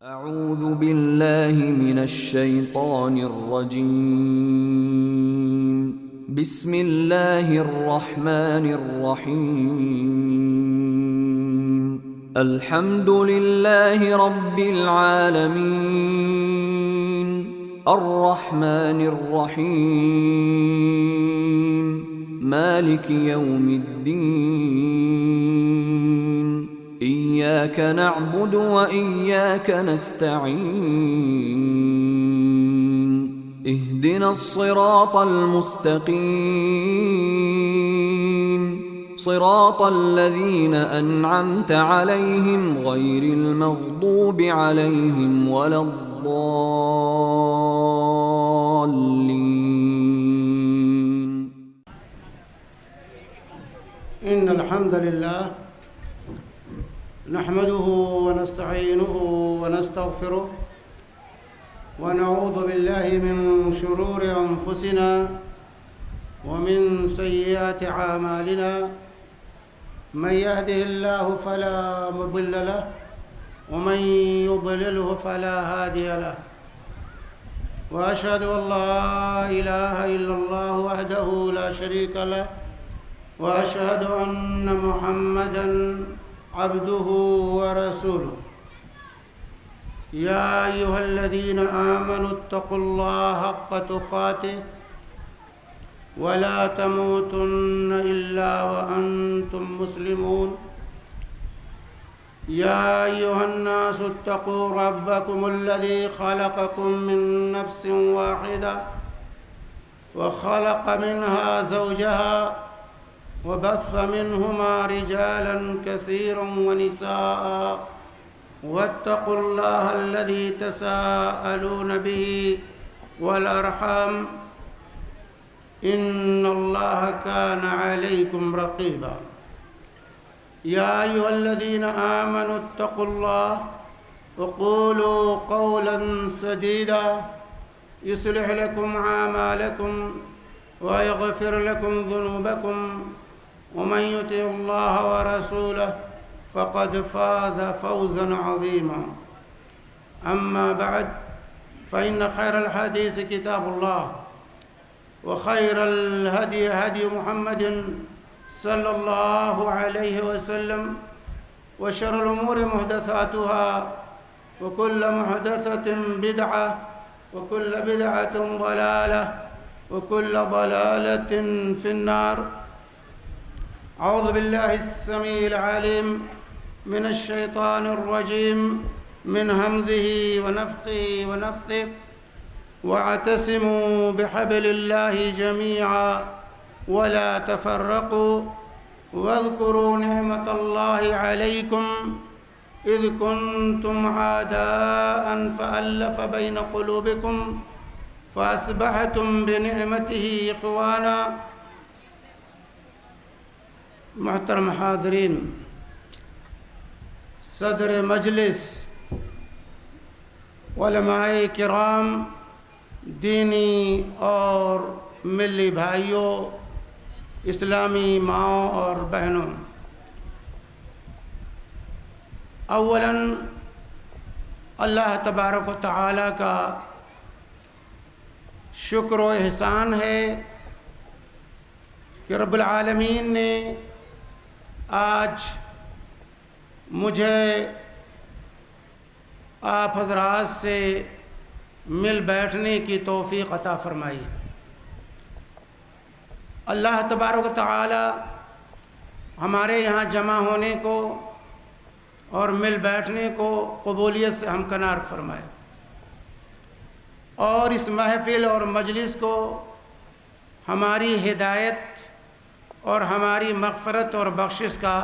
اعوذ باللہ من الشیطان الرجیم بسم اللہ الرحمن الرحیم الحمد للہ رب العالمین الرحمن الرحیم مالک یوم الدین إياك نعبد وإياك نستعين اهدنا الصراط المستقيم صراط الذين أنعمت عليهم غير المغضوب عليهم ولا الضالين. إن الحمد لله نحمده ونستعينه ونستغفره ونعوذ بالله من شرور أنفسنا ومن سيئات أعمالنا من يهده الله فلا مضل له ومن يضلله فلا هادي له وأشهد أن لا إله إلا الله وحده لا شريك له وأشهد أن محمدًا عبده ورسوله. يا أيها الذين آمنوا اتقوا الله حق تقاته ولا تموتن إلا وأنتم مسلمون. يا أيها الناس اتقوا ربكم الذي خلقكم من نفس واحدة وخلق منها زوجها وبث منهما رجالا كثيرا ونساء واتقوا الله الذي تساءلون به والأرحام إن الله كان عليكم رقيبا. يا أيها الذين آمنوا اتقوا الله وقولوا قولا سديدا يصلح لكم أعمالكم ويغفر لكم ذنوبكم ومن يطع الله ورسوله فقد فاز فوزا عظيما. أما بعد فإن خير الحديث كتاب الله وخير الهدي هدي محمد صلى الله عليه وسلم وشر الأمور محدثاتها وكل محدثة بدعة وكل بدعة ضلالة وكل ضلالة في النار. أعوذ بالله السميع العليم من الشيطان الرجيم من همزه ونفخه ونفثه. واعتصموا بحبل الله جميعا ولا تفرقوا واذكروا نعمة الله عليكم إذ كنتم أعداء فألف بين قلوبكم فأصبحتم بنعمته إخوانا. محترم حاضرین، صدر مجلس، علماء کرام، دینی اور ملی بھائیوں، اسلامی ماؤں اور بہنوں، اولاً اللہ تبارک و تعالیٰ کا شکر و احسان ہے کہ رب العالمین نے آج مجھے آپ حضرات سے مل بیٹھنے کی توفیق عطا فرمائی. اللہ تبارک و تعالی ہمارے یہاں جمع ہونے کو اور مل بیٹھنے کو قبولیت سے ہمکنار فرمائے اور اس محفل اور مجلس کو ہماری ہدایت اور ہماری مغفرت اور بخشش کا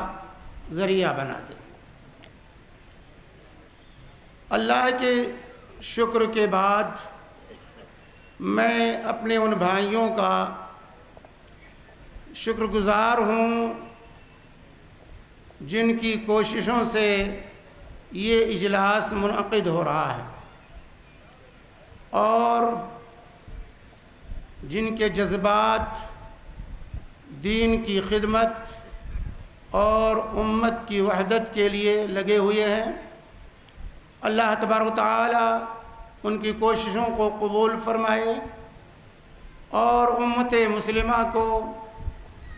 ذریعہ بنا دے. اللہ کے شکر کے بعد میں اپنے ان بھائیوں کا شکر گزار ہوں جن کی کوششوں سے یہ اجلاس منعقد ہو رہا ہے اور جن کے جذبات دین کی خدمت اور امت کی وحدت کے لیے لگے ہوئے ہیں. اللہ تبارک و تعالی ان کی کوششوں کو قبول فرمائے اور امت مسلمہ کو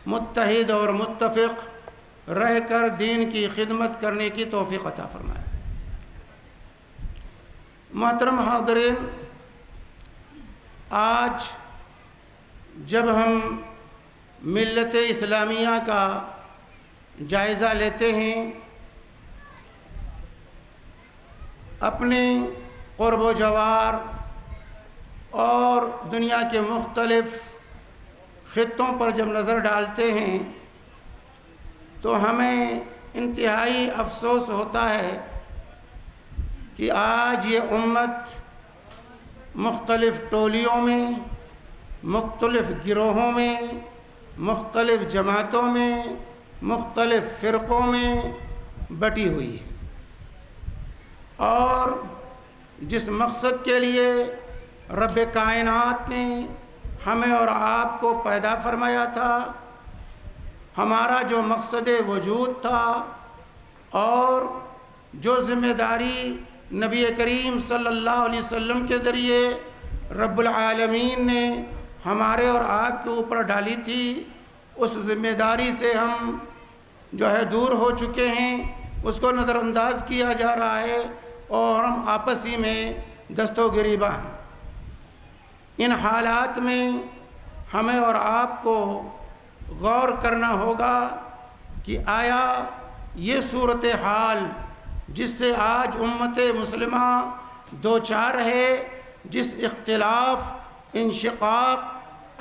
متحد اور متفق رہ کر دین کی خدمت کرنے کی توفیق عطا فرمائے۔ محترم حاضرین، آج جب ہم ملت اسلامیہ کا جائزہ لیتے ہیں، اپنے قرب و جوار اور دنیا کے مختلف خطوں پر جب نظر ڈالتے ہیں تو ہمیں انتہائی افسوس ہوتا ہے کہ آج یہ امت مختلف ٹولیوں میں، مختلف گروہوں میں، مختلف جماعتوں میں، مختلف فرقوں میں بٹی ہوئی ہے، اور جس مقصد کے لیے رب کائنات نے ہمیں اور آپ کو پیدا فرمایا تھا، ہمارا جو مقصد وجود تھا اور جو ذمہ داری نبی کریم صلی اللہ علیہ وسلم کے ذریعے رب العالمین نے ہمارے اور آپ کے اوپر ڈالی تھی، اس ذمہ داری سے ہم جو ہے دور ہو چکے ہیں، اس کو نظر انداز کیا جا رہا ہے اور ہم آپسی میں دست و گریباں ہیں۔ ان حالات میں ہمیں اور آپ کو غور کرنا ہوگا کہ آیا یہ صورتحال جس سے آج امت مسلمہ دوچار ہے، جس اختلاف، انشقاق،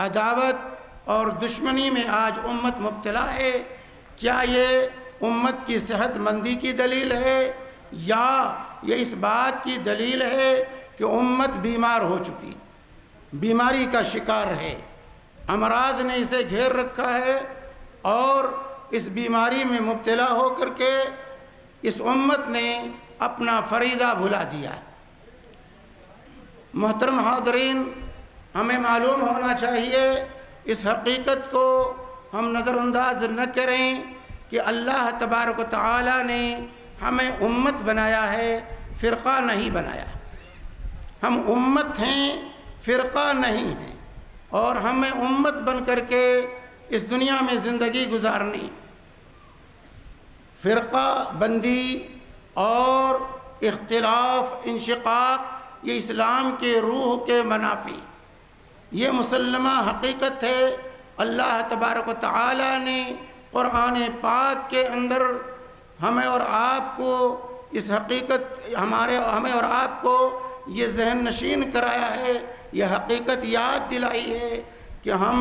عداوت اور دشمنی میں آج امت مبتلا ہے، کیا یہ امت کی صحت مندی کی دلیل ہے یا یہ اس بات کی دلیل ہے کہ امت بیمار ہو چکی، بیماری کا شکار ہے، امراض نے اسے گھیر رکھا ہے اور اس بیماری میں مبتلا ہو کر کے اس امت نے اپنا فریضہ بھلا دیا ہے۔ محترم حاضرین، ہمیں معلوم ہونا چاہیے، اس حقیقت کو ہم نظر انداز نہ کریں کہ اللہ تبارک و تعالی نے ہمیں امت بنایا ہے، فرقہ نہیں بنایا۔ ہم امت ہیں، فرقہ نہیں ہیں، اور ہمیں امت بن کر کے اس دنیا میں زندگی گزارنی۔ فرقہ بندی اور اختلاف، انشقاق، یہ اسلام کے روح کے منافی، یہ مسلمہ حقیقت ہے۔ اللہ تبارک و تعالی نے قرآن پاک کے اندر ہمیں اور آپ کو اس حقیقت، ہمیں اور آپ کو یہ ذہن نشین کرایا ہے، یہ حقیقت یاد دلائی ہے کہ ہم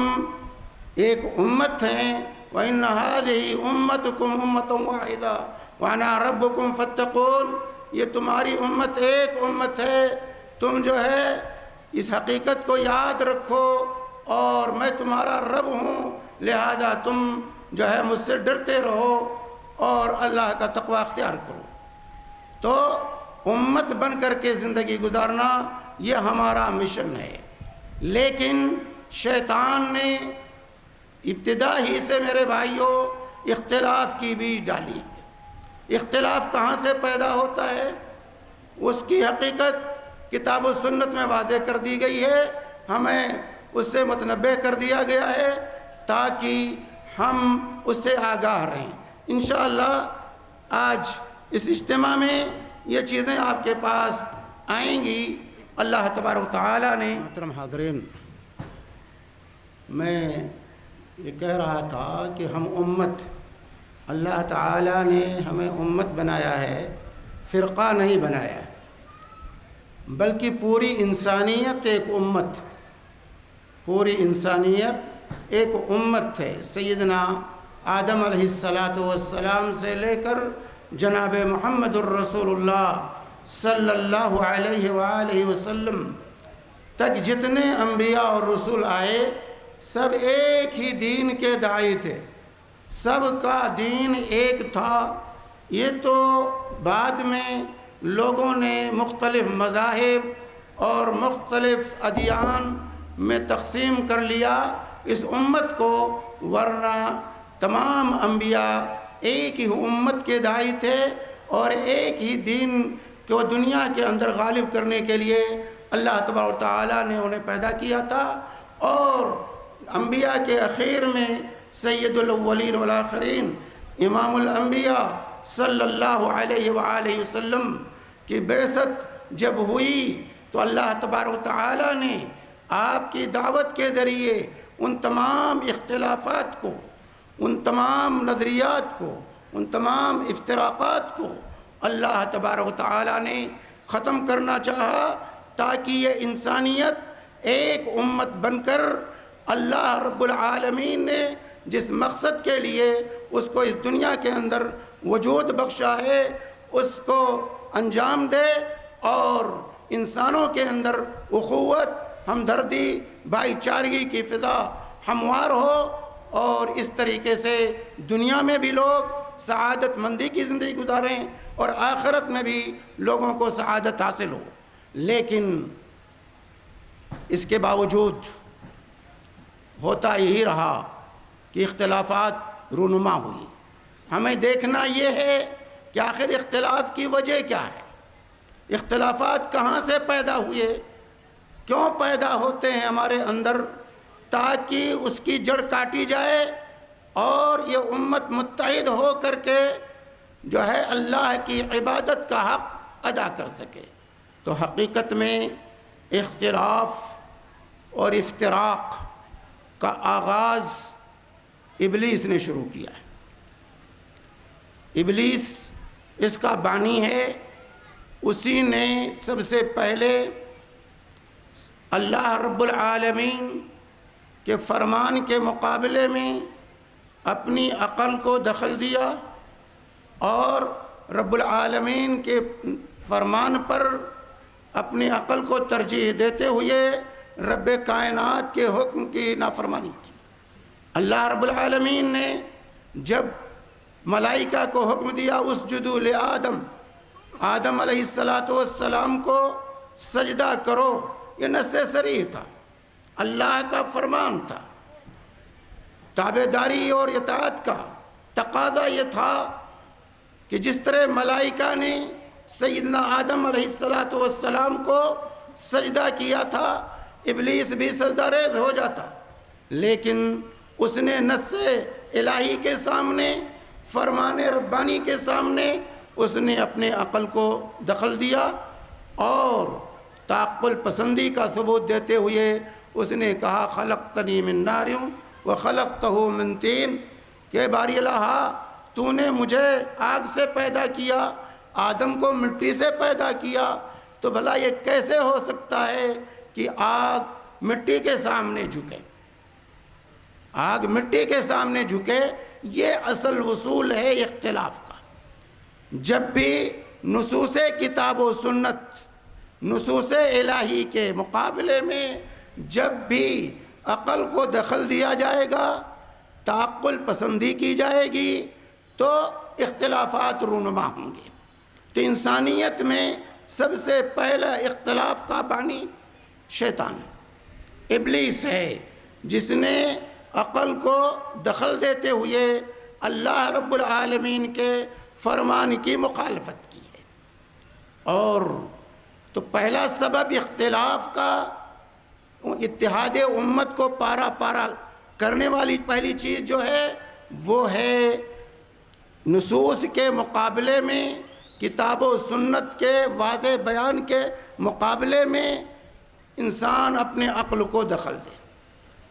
ایک امت ہیں۔ وَإِنَّ هَذِهِ أُمَّتُكُمْ أُمَّةٌ وَاحِدَةٌ وَأَنَا رَبُّكُمْ فَاتَّقُونِ، یہ تمہاری امت ایک امت ہے، تم جو ہے اس حقیقت کو یاد رکھو اور میں تمہارا رب ہوں، لہذا تم جو ہے مجھ سے ڈرتے رہو اور اللہ کا تقوی اختیار کرو۔ تو امت بن کر کے زندگی گزارنا یہ ہمارا مشن ہے، لیکن شیطان نے ابتدا ہی سے میرے بھائیوں اختلاف کی بیج ڈالی ہے۔ اختلاف کہاں سے پیدا ہوتا ہے؟ اس کی حقیقت کتاب و سنت میں واضح کر دی گئی ہے، ہمیں اس سے متنبہ کر دیا گیا ہے تاکہ ہم اس سے آگاہ رہیں۔ انشاءاللہ آج اس اجتماع میں یہ چیزیں آپ کے پاس آئیں گی۔ اللہ تبارک و تعالی نے، محترم حاضرین، میں یہ کہہ رہا تھا کہ ہم امت، اللہ تعالی نے ہمیں امت بنایا ہے، فرقہ نہیں بنایا، بلکہ پوری انسانیت ایک امت، پوری انسانیت ایک امت ہے۔ سیدنا آدم علیہ السلام سے لے کر جناب محمد الرسول اللہ صلی اللہ علیہ وآلہ وسلم تک جتنے انبیاء اور رسول آئے، سب ایک ہی دین کے داعی تھے، سب کا دین ایک تھا۔ یہ تو بعد میں لوگوں نے مختلف مذاہب اور مختلف ادیان میں تقسیم کر لیا اس امت کو، ورنہ تمام انبیاء ایک ہی امت کے داعی تھے اور ایک ہی دین کہ وہ دنیا کے اندر غالب کرنے کے لیے اللہ تبارک و تعالیٰ نے انہیں پیدا کیا تھا، اور انبیاء کے اخیر میں سید الاولین والآخرین امام الانبیاء صلی اللہ علیہ وآلہ وسلم کی بعثت جب ہوئی تو اللہ تبارک و تعالیٰ نے آپ کی دعوت کے ذریعے ان تمام اختلافات کو، ان تمام نظریات کو، ان تمام افتراقات کو اللہ تبارک و تعالیٰ نے ختم کرنا چاہا، تاکہ یہ انسانیت ایک امت بن کر اللہ رب العالمین نے جس مقصد کے لیے اس کو اس دنیا کے اندر وجود بخشا ہے اس کو انجام دے، اور انسانوں کے اندر اخوت، ہمدردی، بھائی چارگی کی فضا ہموار ہو، اور اس طریقے سے دنیا میں بھی لوگ سعادت مندی کی زندگی گزاریں اور آخرت میں بھی لوگوں کو سعادت حاصل ہو۔ لیکن اس کے باوجود ہوتا یہی رہا کہ اختلافات رونما ہوئی۔ ہمیں دیکھنا یہ ہے کہ آخر اختلاف کی وجہ کیا ہے، اختلافات کہاں سے پیدا ہوئے، کیوں پیدا ہوتے ہیں ہمارے اندر، تاکہ اس کی جڑ کاٹی جائے اور یہ امت متحد ہو کر کے جو ہے اللہ کی عبادت کا حق ادا کر سکے۔ تو حقیقت میں اختلاف اور افتراق کا آغاز ابلیس نے شروع کیا ہے۔ ابلیس اس کا بانی ہے، اسی نے سب سے پہلے اللہ رب العالمین کے فرمان کے مقابلے میں اپنی عقل کو دخل دیا، اور رب العالمین کے فرمان پر اپنی عقل کو ترجیح دیتے ہوئے رب کائنات کے حکم کی نافرمانی کی۔ اللہ رب العالمین نے جب ملائکہ کو حکم دیا اسجدوا لآدم، آدم علیہ السلام کو سجدہ کرو، یہ نص صریح تھا، اللہ کا فرمان تھا، تابعداری اور اطاعت کا تقاضا یہ تھا کہ جس طرح ملائکہ نے سیدنا آدم علیہ السلام کو سجدہ کیا تھا، ابلیس بھی سجدہ ریز ہو جاتا، لیکن اس نے نص الہی کے سامنے، فرمان ربانی کے سامنے اس نے اپنے عقل کو دخل دیا، اور تعقل پسندی کا ثبوت دیتے ہوئے اس نے کہا خلقتنی من نار وخلقتہ من طین، کہ باری الہ تو نے مجھے آگ سے پیدا کیا، آدم کو مٹی سے پیدا کیا، تو بھلا یہ کیسے ہو سکتا ہے کہ آگ مٹی کے سامنے جھکے، آگ مٹی کے سامنے جھکے؟ یہ اصل اصول ہے اختلاف کا۔ جب بھی نصوص کتاب و سنت، نصوص الہی کے مقابلے میں جب بھی عقل کو دخل دیا جائے گا، تعقل پسندی کی جائے گی، تو اختلافات رونما ہوں گے۔ تو انسانیت میں سب سے پہلا اختلاف کا بانی شیطان ابلیس ہے، جس نے عقل کو دخل دیتے ہوئے اللہ رب العالمین کے فرمان کی مخالفت کی ہے۔ اور تو پہلا سبب اختلاف کا، اتحاد امت کو پارا پارا کرنے والی پہلی چیز جو ہے وہ ہے نصوص کے مقابلے میں، کتاب و سنت کے واضح بیان کے مقابلے میں انسان اپنے عقل کو دخل دے۔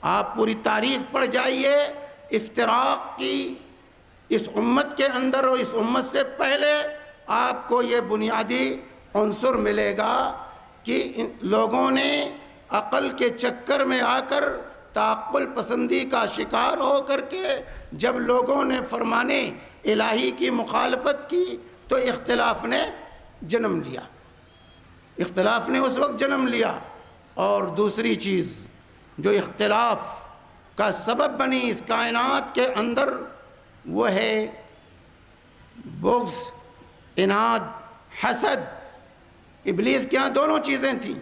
آپ پوری تاریخ پڑھ جائیے افتراق کی، اس امت کے اندر اور اس امت سے پہلے آپ کو یہ بنیادی عنصر ملے گا کہ لوگوں نے عقل کے چکر میں آ کر تعقل پسندی کا شکار ہو کر کے جب لوگوں نے فرمان الہی کی مخالفت کی تو اختلاف نے جنم لیا، اختلاف نے اس وقت جنم لیا۔ اور دوسری چیز جو اختلاف کا سبب بنی اس کائنات کے اندر وہ ہے بغض، عناد، حسد۔ ابلیس کے یہاں دونوں چیزیں تھیں،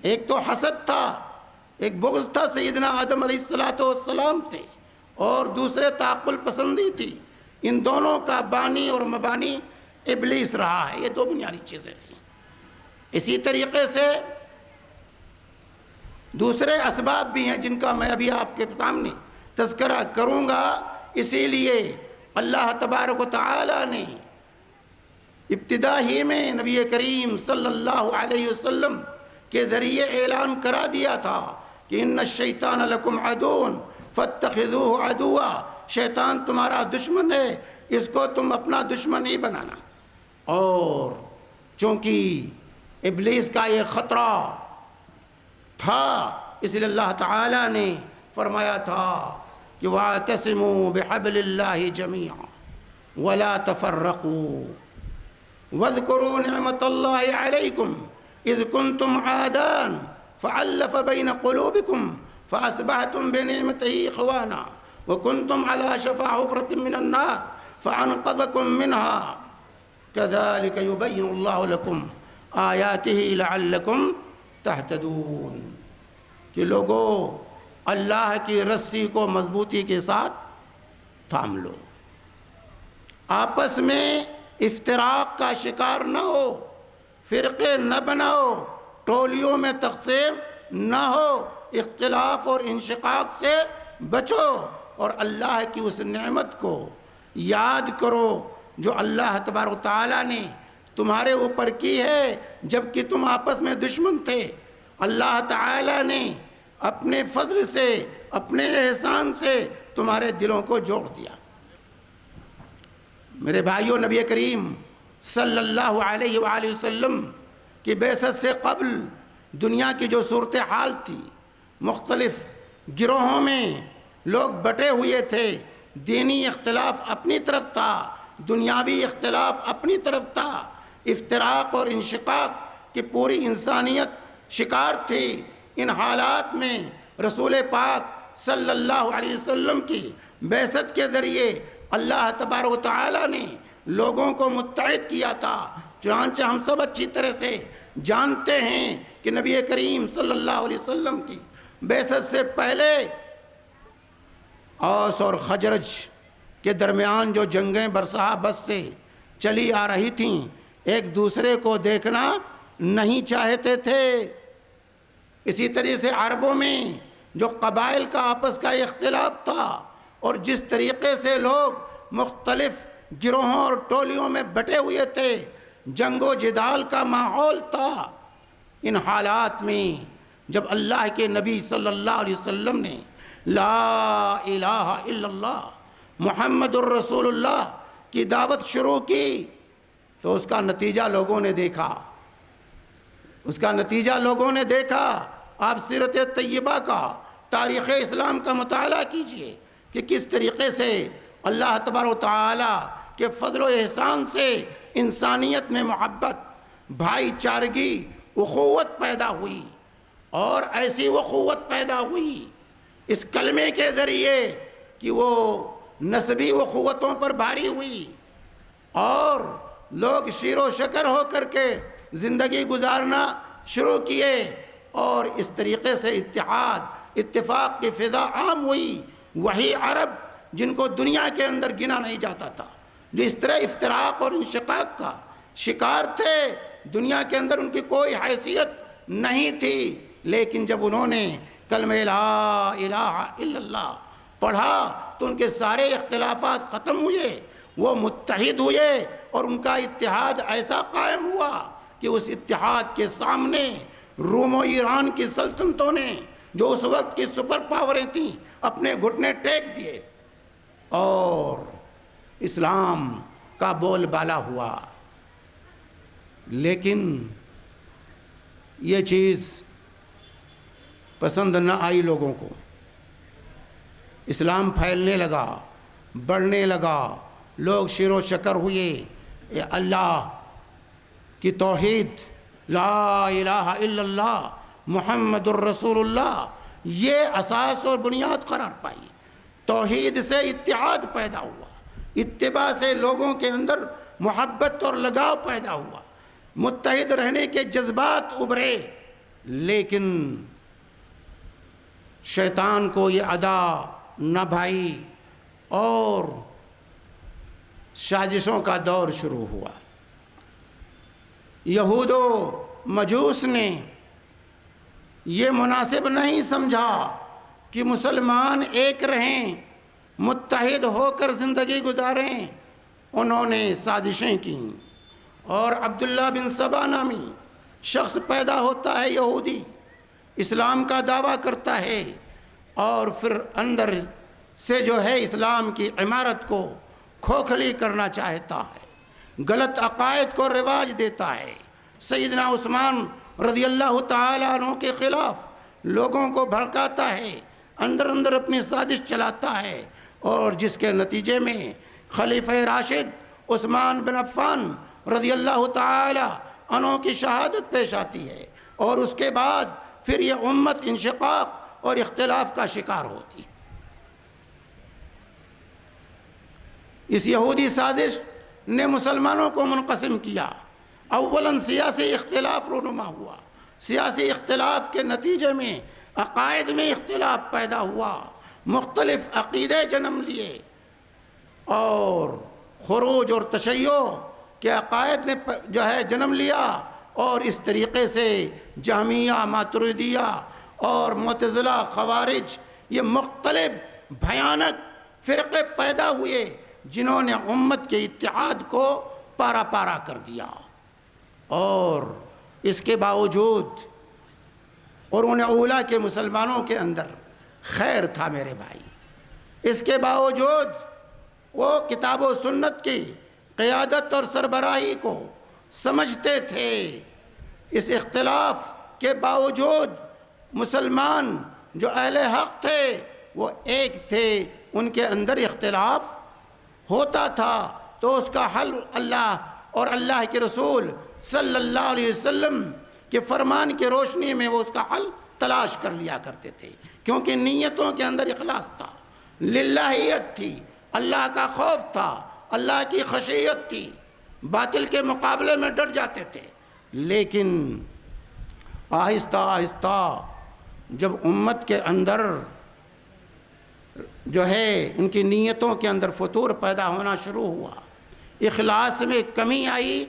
ایک تو حسد تھا، ایک بغض تھا سیدنا آدم علیہ السلام سے، اور دوسرے تعقل پسندی تھی۔ ان دونوں کا بانی اور مبانی ابلیس رہا ہے، یہ دو بنیادی چیزیں رہیں۔ اسی طریقے سے دوسرے اسباب بھی ہیں جن کا میں ابھی آپ کے سامنے تذکرہ کروں گا. اسی لیے اللہ تبارک و تعالی نے ابتدا ہی میں نبی کریم صلی اللہ علیہ وسلم کے ذریعے اعلان کرا دیا تھا کہ ان الشیطان لکم عدو فاتخذوہ عدوا، شیطان تمہارا دشمن ہے، اس کو تم اپنا دشمن نہیں بنانا. اور چونکہ ابلیس کا یہ خطرہ تھا اس لیے اللہ تعالیٰ نے فرمایا تھا کہ وَاعْتَصِمُوا بِحَبْلِ اللَّهِ جَمِيعًا وَلَا تَفَرَّقُوا وَاذْكُرُوا نِعْمَةَ اللَّهِ عَلَيْكُمْ إِذْ كُنْتُمْ عَادًا فَأَلَّفَ بَيْنَ قُلُوبِكُمْ فَأَصْبَحْتُمْ بِنِعْمَتِهِ إِخْوَانًا وَكُنْتُمْ عَلَى شَفَا حُفْرَةٍ مِّنَ النَّارِ فَأَنْقَذَكُم مِّنْهَا كَذَلِكَ يُبَيِّنُ اللَّهُ لَكُمْ آيَاتِهِ لَعَلَّكُمْ تہتدون. کہ لوگو اللہ کی رسی کو مضبوطی کے ساتھ تھام لو، آپس میں افتراق کا شکار نہ ہو، فرقے نہ بناؤ، ٹولیوں میں تقسیم نہ ہو، اختلاف اور انشقاق سے بچو اور اللہ کی اس نعمت کو یاد کرو جو اللہ تبارک و تعالیٰ نے تمہارے اوپر کی ہے جبکہ تم آپس میں دشمن تھے. اللہ تعالیٰ نے اپنے فضل سے، اپنے احسان سے تمہارے دلوں کو جوڑ دیا. میرے بھائیوں، نبی کریم صلی اللہ علیہ وآلہ وسلم کی بعثت سے قبل دنیا کی جو صورتحال تھی، مختلف گروہوں میں لوگ بٹے ہوئے تھے. دینی اختلاف اپنی طرف تھا، دنیاوی اختلاف اپنی طرف تھا، افتراق اور انشقاق کی پوری انسانیت شکار تھی. ان حالات میں رسول پاک صلی اللہ علیہ وسلم کی بعثت کے ذریعے اللہ تبارک و تعالیٰ نے لوگوں کو متحد کیا تھا. چنانچہ ہم سب اچھی طرح سے جانتے ہیں کہ نبی کریم صلی اللہ علیہ وسلم کی بعثت سے پہلے اوس اور خزرج کے درمیان جو جنگیں برصحابت سے چلی آ رہی تھیں، ایک دوسرے کو دیکھنا نہیں چاہتے تھے. اسی طریقے سے عربوں میں جو قبائل کا آپس کا اختلاف تھا اور جس طریقے سے لوگ مختلف گروہوں اور ٹولیوں میں بٹے ہوئے تھے، جنگ و جدال کا ماحول تھا. ان حالات میں جب اللہ کے نبی صلی اللہ علیہ وسلم نے لا الہ الا اللہ محمد الرسول اللہ کی دعوت شروع کی تو اس کا نتیجہ لوگوں نے دیکھا. آپ سیرت طیبہ کا، تاریخ اسلام کا مطالعہ کیجئے کہ کس طریقے سے اللہ تبارک و تعالیٰ کے فضل و احسان سے انسانیت میں محبت، بھائی چارگی، اخوت پیدا ہوئی. اور ایسی اخوت پیدا ہوئی اس کلمے کے ذریعے کہ وہ نسبی اخوتوں پر بھاری ہوئی اور لوگ شیر و شکر ہو کر کے زندگی گزارنا شروع کیے. اور اس طریقے سے اتفاق کی فضا عام ہوئی. وہی عرب جن کو دنیا کے اندر گنا نہیں جاتا تھا، جو اس طرح افتراق اور انشقاق کا شکار تھے، دنیا کے اندر ان کی کوئی حیثیت نہیں تھی، لیکن جب انہوں نے کلمہ لا الہ الا اللہ پڑھا تو ان کے سارے اختلافات ختم ہوئے، وہ متحد ہوئے اور ان کا اتحاد ایسا قائم ہوا کہ اس اتحاد کے سامنے روم و ایران کی سلطنتوں نے جو اس وقت کی سپر پاوریں تھیں اپنے گھٹنے ٹیک دیے اور اسلام کا بول بالا ہوا. لیکن یہ چیز پسند نہ آئی لوگوں کو. اسلام پھیلنے لگا، بڑھنے لگا، لوگ شیر و شکر ہوئے. اللہ کی توحید، لا الہ الا اللہ محمد الرسول اللہ، یہ اساس اور بنیاد قرار پائی. توحید سے اتحاد پیدا ہوا، اتباع سے لوگوں کے اندر محبت اور لگاؤ پیدا ہوا، متحد رہنے کے جذبات ابھرے. لیکن شیطان کو یہ ادا نہ بھائی اور سازشوں کا دور شروع ہوا. یہود و مجوس نے یہ مناسب نہیں سمجھا کہ مسلمان ایک رہیں، متحد ہو کر زندگی گزاریں، انہوں نے سازشیں کیں، اور عبداللہ بن سبا نامی شخص پیدا ہوتا ہے یہودی، اسلام کا دعویٰ کرتا ہے، اور پھر اندر سے جو ہے اسلام کی عمارت کو کھوکھلی کرنا چاہتا ہے، غلط عقائد کو رواج دیتا ہے، سیدنا عثمان رضی اللہ تعالیٰ عنہ کے خلاف لوگوں کو بھڑکاتا ہے، اندر اندر اپنی سازش چلاتا ہے، اور جس کے نتیجے میں خلیفہ راشد عثمان بن عفان رضی اللہ تعالیٰ عنہ کی شہادت پیش آتی ہے، اور اس کے بعد پھر یہ امت انشقاق اور اختلاف کا شکار ہوتی ہے۔ اس یہودی سازش نے مسلمانوں کو منقسم کیا۔ اولاً سیاسی اختلاف رونما ہوا، سیاسی اختلاف کے نتیجے میں عقائد میں اختلاف پیدا ہوا، مختلف عقیدے جنم لیے، اور خروج اور تشیع کے عقائد نے جو ہے جنم لیا، اور اس طریقے سے جہمیہ، ماتریدیہ اور معتزلہ، خوارج، یہ مختلف بھیانک فرقے پیدا ہوئے جنہوں نے امت کے اتحاد کو پارا پارا کر دیا۔ اور اس کے باوجود قرون اولیٰ کے مسلمانوں کے اندر خیر تھا میرے بھائی، اس کے باوجود وہ کتاب و سنت کی قیادت اور سربراہی کو سمجھتے تھے۔ اس اختلاف کے باوجود مسلمان جو اہل حق تھے وہ ایک تھے، ان کے اندر اختلاف ہوتا تھا تو اس کا حل اللہ اور اللہ کے رسول صلی اللہ علیہ وسلم کے فرمان کی روشنی میں وہ اس کا حل تلاش کر لیا کرتے تھے، کیونکہ نیتوں کے اندر اخلاص تھا، للہیت تھی، اللہ کا خوف تھا، اللہ کی خشیت تھی، باطل کے مقابلے میں ڈٹ جاتے تھے۔ لیکن آہستہ آہستہ جب امت کے اندر جو ہے ان کی نیتوں کے اندر فتور پیدا ہونا شروع ہوا، اخلاص میں کمی آئی،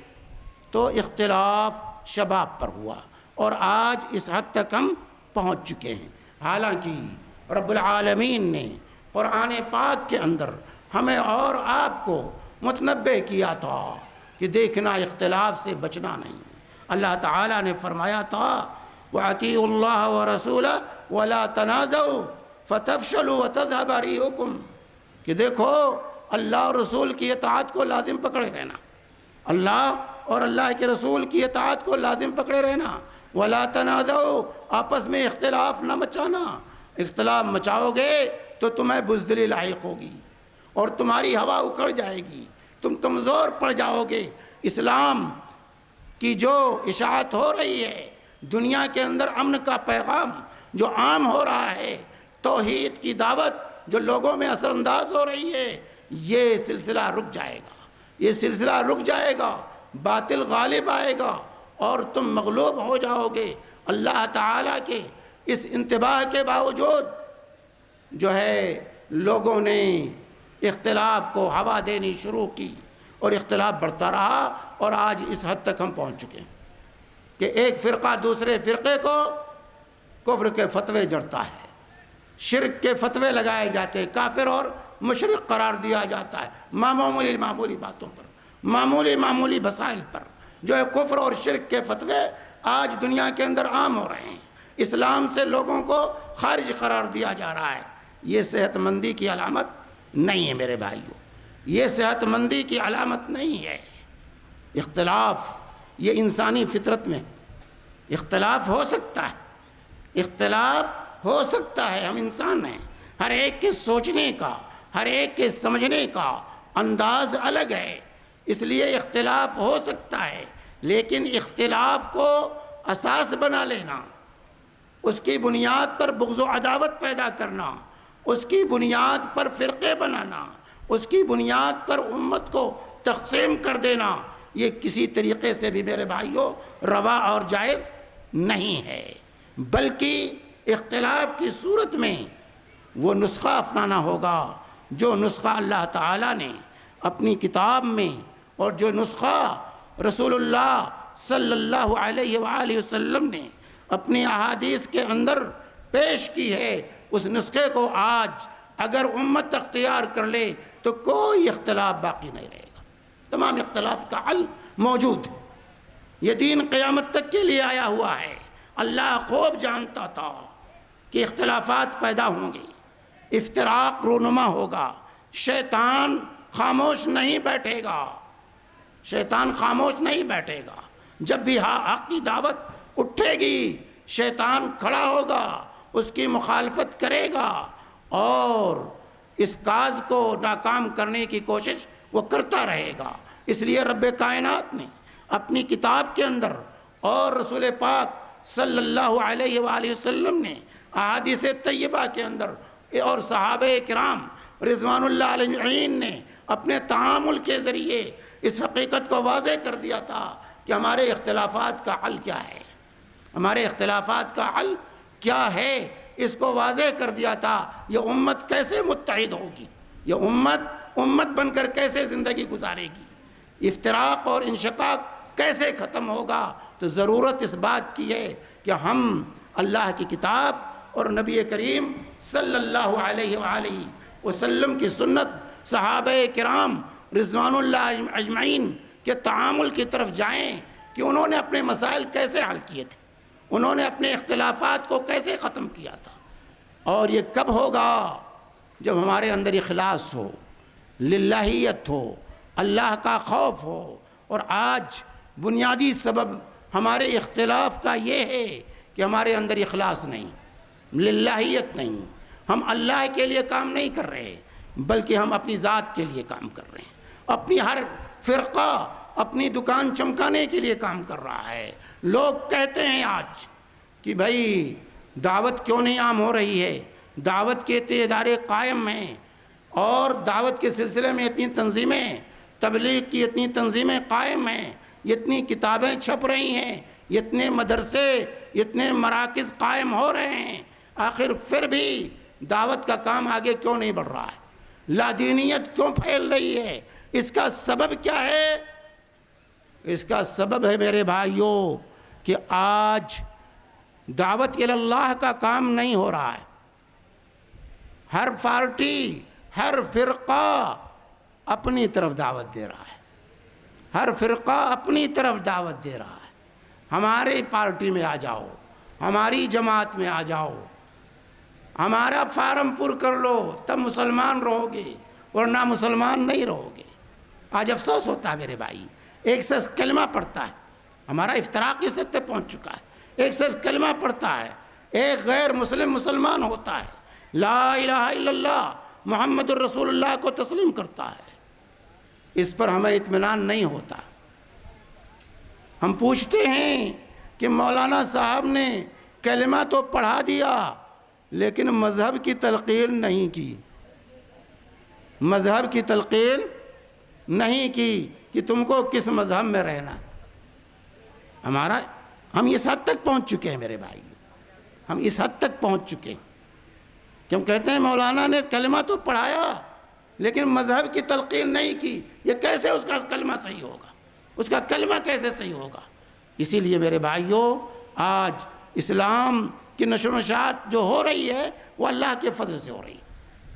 تو اختلاف شباب پر ہوا، اور آج اس حد تک ہم پہنچ چکے ہیں۔ حالانکہ رب العالمین نے قرآن پاک کے اندر ہمیں اور آپ کو متنبہ کیا تھا کہ دیکھنا اختلاف سے بچنا نہیں۔ اللہ تعالیٰ نے فرمایا تھا وَأَطِيعُوا اللَّهَ وَرَسُولَهُ وَلَا تَنَازَعُوا فَتَفْشَلُوا وَتَذْهَبَ رِيحُكُمْ، کہ دیکھو اللہ اور رسول کی اطاعت کو لازم پکڑے رہنا، اللہ اور اللہ کے رسول کی اطاعت کو لازم پکڑے رہنا، وَلَا تَنَازَعُوا، آپس میں اختلاف نہ مچانا، اختلاف مچاؤ گے تو تمہیں بزدلی لاحق ہوگی اور تمہاری ہوا اکھڑ جائے گی، تم کمزور پڑ جاؤ گے۔ اسلام کی جو اشاعت ہو رہی ہے، دنیا کے اندر امن کا پیغام جو عام ہو رہا ہے، توحید کی دعوت جو لوگوں میں اثر انداز ہو رہی ہے، یہ سلسلہ رک جائے گا، یہ سلسلہ رک جائے گا، باطل غالب آئے گا اور تم مغلوب ہو جاؤ گے۔ اللہ تعالیٰ کے اس انتباہ کے باوجود جو ہے لوگوں نے اختلاف کو ہوا دینی شروع کی، اور اختلاف بڑھتا رہا، اور آج اس حد تک ہم پہنچ چکے ہیں کہ ایک فرقہ دوسرے فرقے کو کفر کے فتوے جڑتا ہے، شرک کے فتوے لگائے جاتے ہیں، کافر اور مشرک قرار دیا جاتا ہے، معمولی باتوں پر، معمولی مسائل پر جو ہے کفر اور شرک کے فتوے آج دنیا کے اندر عام ہو رہے ہیں۔ اسلام سے لوگوں کو خارج قرار دیا جا رہا ہے۔ یہ صحت مندی کی علامت نہیں ہے میرے بھائیوں، یہ صحت مندی کی علامت نہیں ہے۔ اختلاف یہ انسانی فطرت میں اختلاف ہو سکتا ہے، اختلاف ہو سکتا ہے، ہم انسان ہیں، ہر ایک کے سوچنے کا، ہر ایک کے سمجھنے کا انداز الگ ہے، اس لیے اختلاف ہو سکتا ہے، لیکن اختلاف کو اساس بنا لینا، اس کی بنیاد پر بغض و عداوت پیدا کرنا، اس کی بنیاد پر فرقے بنانا، اس کی بنیاد پر امت کو تقسیم کر دینا، یہ کسی طریقے سے بھی میرے بھائیوں روا اور جائز نہیں ہے، بلکہ اختلاف کی صورت میں وہ نسخہ اپنانا ہوگا جو نسخہ اللہ تعالیٰ نے اپنی کتاب میں، اور جو نسخہ رسول اللہ صلی اللہ علیہ وآلہ وسلم نے اپنی احادیث کے اندر پیش کی ہے، اس نسخے کو آج اگر امت اختیار کر لے تو کوئی اختلاف باقی نہیں رہے گا، تمام اختلاف کا حل موجود ہے۔ یہ دین قیامت تک کے لیے آیا ہوا ہے۔ اللہ خوب جانتا تھا کہ اختلافات پیدا ہوں گے، افتراق رونما ہوگا، شیطان خاموش نہیں بیٹھے گا، شیطان خاموش نہیں بیٹھے گا۔ جب بھی حق کی دعوت اٹھے گی شیطان کھڑا ہوگا، اس کی مخالفت کرے گا اور اس کاز کو ناکام کرنے کی کوشش وہ کرتا رہے گا۔ اس لیے رب کائنات نے اپنی کتاب کے اندر اور رسول پاک صلی اللہ علیہ وآلہ وسلم نے احادیث طیبہ کے اندر اور صحابہ کرام رضوان اللہ علیہم نے اپنے تعامل کے ذریعے اس حقیقت کو واضح کر دیا تھا کہ ہمارے اختلافات کا حل کیا ہے، ہمارے اختلافات کا حل کیا ہے، اس کو واضح کر دیا تھا۔ یہ امت کیسے متحد ہوگی، یہ امت بن کر کیسے زندگی گزارے گی، افتراق اور انشقاق کیسے ختم ہوگا۔ تو ضرورت اس بات کی ہے کہ ہم اللہ کی کتاب اور نبی کریم صلی اللہ علیہ وآلہ وسلم کی سنت، صحابہ کرام رضوان اللہ اجمعین کے تعامل کی طرف جائیں کہ انہوں نے اپنے مسائل کیسے حل کیے تھے، انہوں نے اپنے اختلافات کو کیسے ختم کیا تھا۔ اور یہ کب ہوگا؟ جب ہمارے اندر اخلاص ہو، للہیت ہو، اللہ کا خوف ہو۔ اور آج بنیادی سبب ہمارے اختلاف کا یہ ہے کہ ہمارے اندر اخلاص نہیں، للہیت نہیں، ہم اللہ کے لیے کام نہیں کر رہے بلکہ ہم اپنی ذات کے لیے کام کر رہے ہیں۔ اپنی ہر فرقہ اپنی دکان چمکانے کے لیے کام کر رہا ہے۔ لوگ کہتے ہیں آج کہ بھائی دعوت کیوں نہیں عام ہو رہی ہے، دعوت کے اتنے ادارے قائم ہیں اور دعوت کے سلسلے میں اتنی تنظیمیں، تبلیغ کی اتنی تنظیمیں قائم ہیں، اتنی کتابیں چھپ رہی ہیں، اتنے مدرسے، اتنے مراکز قائم ہو رہے ہیں، آخر پھر بھی دعوت کا کام آگے کیوں نہیں بڑھ رہا ہے، لادینیت کیوں پھیل رہی ہے؟ اس کا سبب کیا ہے؟ اس کا سبب ہے میرے بھائیوں کہ آج دعوت اللہ کا کام نہیں ہو رہا ہے۔ ہر پارٹی، ہر فرقہ اپنی طرف دعوت دے رہا ہے، ہر فرقہ اپنی طرف دعوت دے رہا ہے۔ ہماری پارٹی میں آ جاؤ، ہماری جماعت میں آ جاؤ، ہمارا فارم پر کر لو تب مسلمان رہو گے ورنہ مسلمان نہیں رہو گے۔ آج افسوس ہوتا ہے میرے بھائی، ایک شخص کلمہ پڑھتا ہے، ہمارا افتراق اس حد تک پہنچ چکا ہے، ایک شخص کلمہ پڑھتا ہے، ایک غیر مسلم مسلمان ہوتا ہے، لا الہ الا اللہ محمد الرسول اللہ کو تسلیم کرتا ہے، اس پر ہمیں اطمینان نہیں ہوتا۔ ہم پوچھتے ہیں کہ مولانا صاحب نے کلمہ تو پڑھا دیا لیکن مذہب کی تلقین نہیں کی، مذہب کی تلقین نہیں کی کہ تم کو کس مذہب میں رہنا۔ ہم اس حد تک پہنچ چکے ہیں میرے بھائی، ہم اس حد تک پہنچ چکے ہیں کہ ہم کہتے ہیں مولانا نے کلمہ تو پڑھایا لیکن مذہب کی تلقین نہیں کی، یہ کیسے اس کا کلمہ صحیح ہوگا، اس کا کلمہ کیسے صحیح ہوگا؟ اسی لیے میرے بھائیوں آج اسلام کی نشر و نشاط جو ہو رہی ہے وہ اللہ کے فضل سے ہو رہی ہے،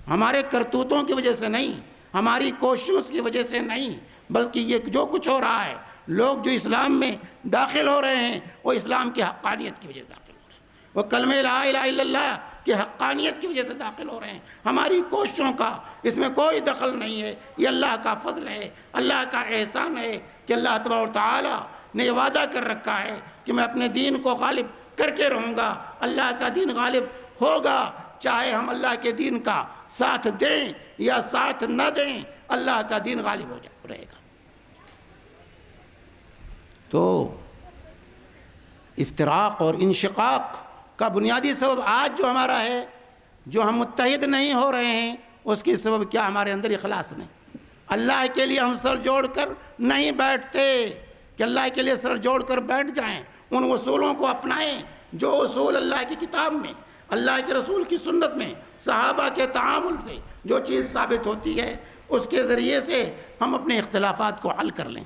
ہمارے کرتوتوں کی وجہ سے نہیں، ہماری کوششوں کی وجہ سے نہیں، بلکہ یہ جو کچھ ہو رہا ہے، لوگ جو اسلام میں داخل ہو رہے ہیں وہ اسلام کی حقانیت کی وجہ سے داخل ہو رہے ہیں، وہ کلمہ لا الہ الا اللہ کی حقانیت کی وجہ سے داخل ہو رہے ہیں۔ ہماری کوششوں کا اس میں کوئی دخل نہیں ہے، یہ اللہ کا فضل ہے، اللہ کا احسان ہے کہ اللہ تبارک و تعالی نے یہ وعدہ کر رکھا ہے کہ میں اپنے دین کو غالب کر کے رہوں گا، اللہ کا دین غالب ہوگا، چاہے ہم اللہ کے دین کا ساتھ دیں یا ساتھ نہ دیں، اللہ کا دین غالب ہو رہے گا۔ تو افتراق اور انشقاق کا بنیادی سبب آج جو ہمارا ہے، جو ہم متحد نہیں ہو رہے ہیں، اس کی سبب کیا؟ ہمارے اندر اخلاص نہیں۔ اللہ کے لیے ہم سر جوڑ کر نہیں بیٹھتے کہ اللہ کے لیے سر جوڑ کر بیٹھ جائیں، ان اصولوں کو اپنائیں جو اصول اللہ کی کتاب میں، اللہ کے رسول کی سنت میں، صحابہ کے تعامل سے جو چیز ثابت ہوتی ہے اس کے ذریعے سے ہم اپنے اختلافات کو حل کر لیں۔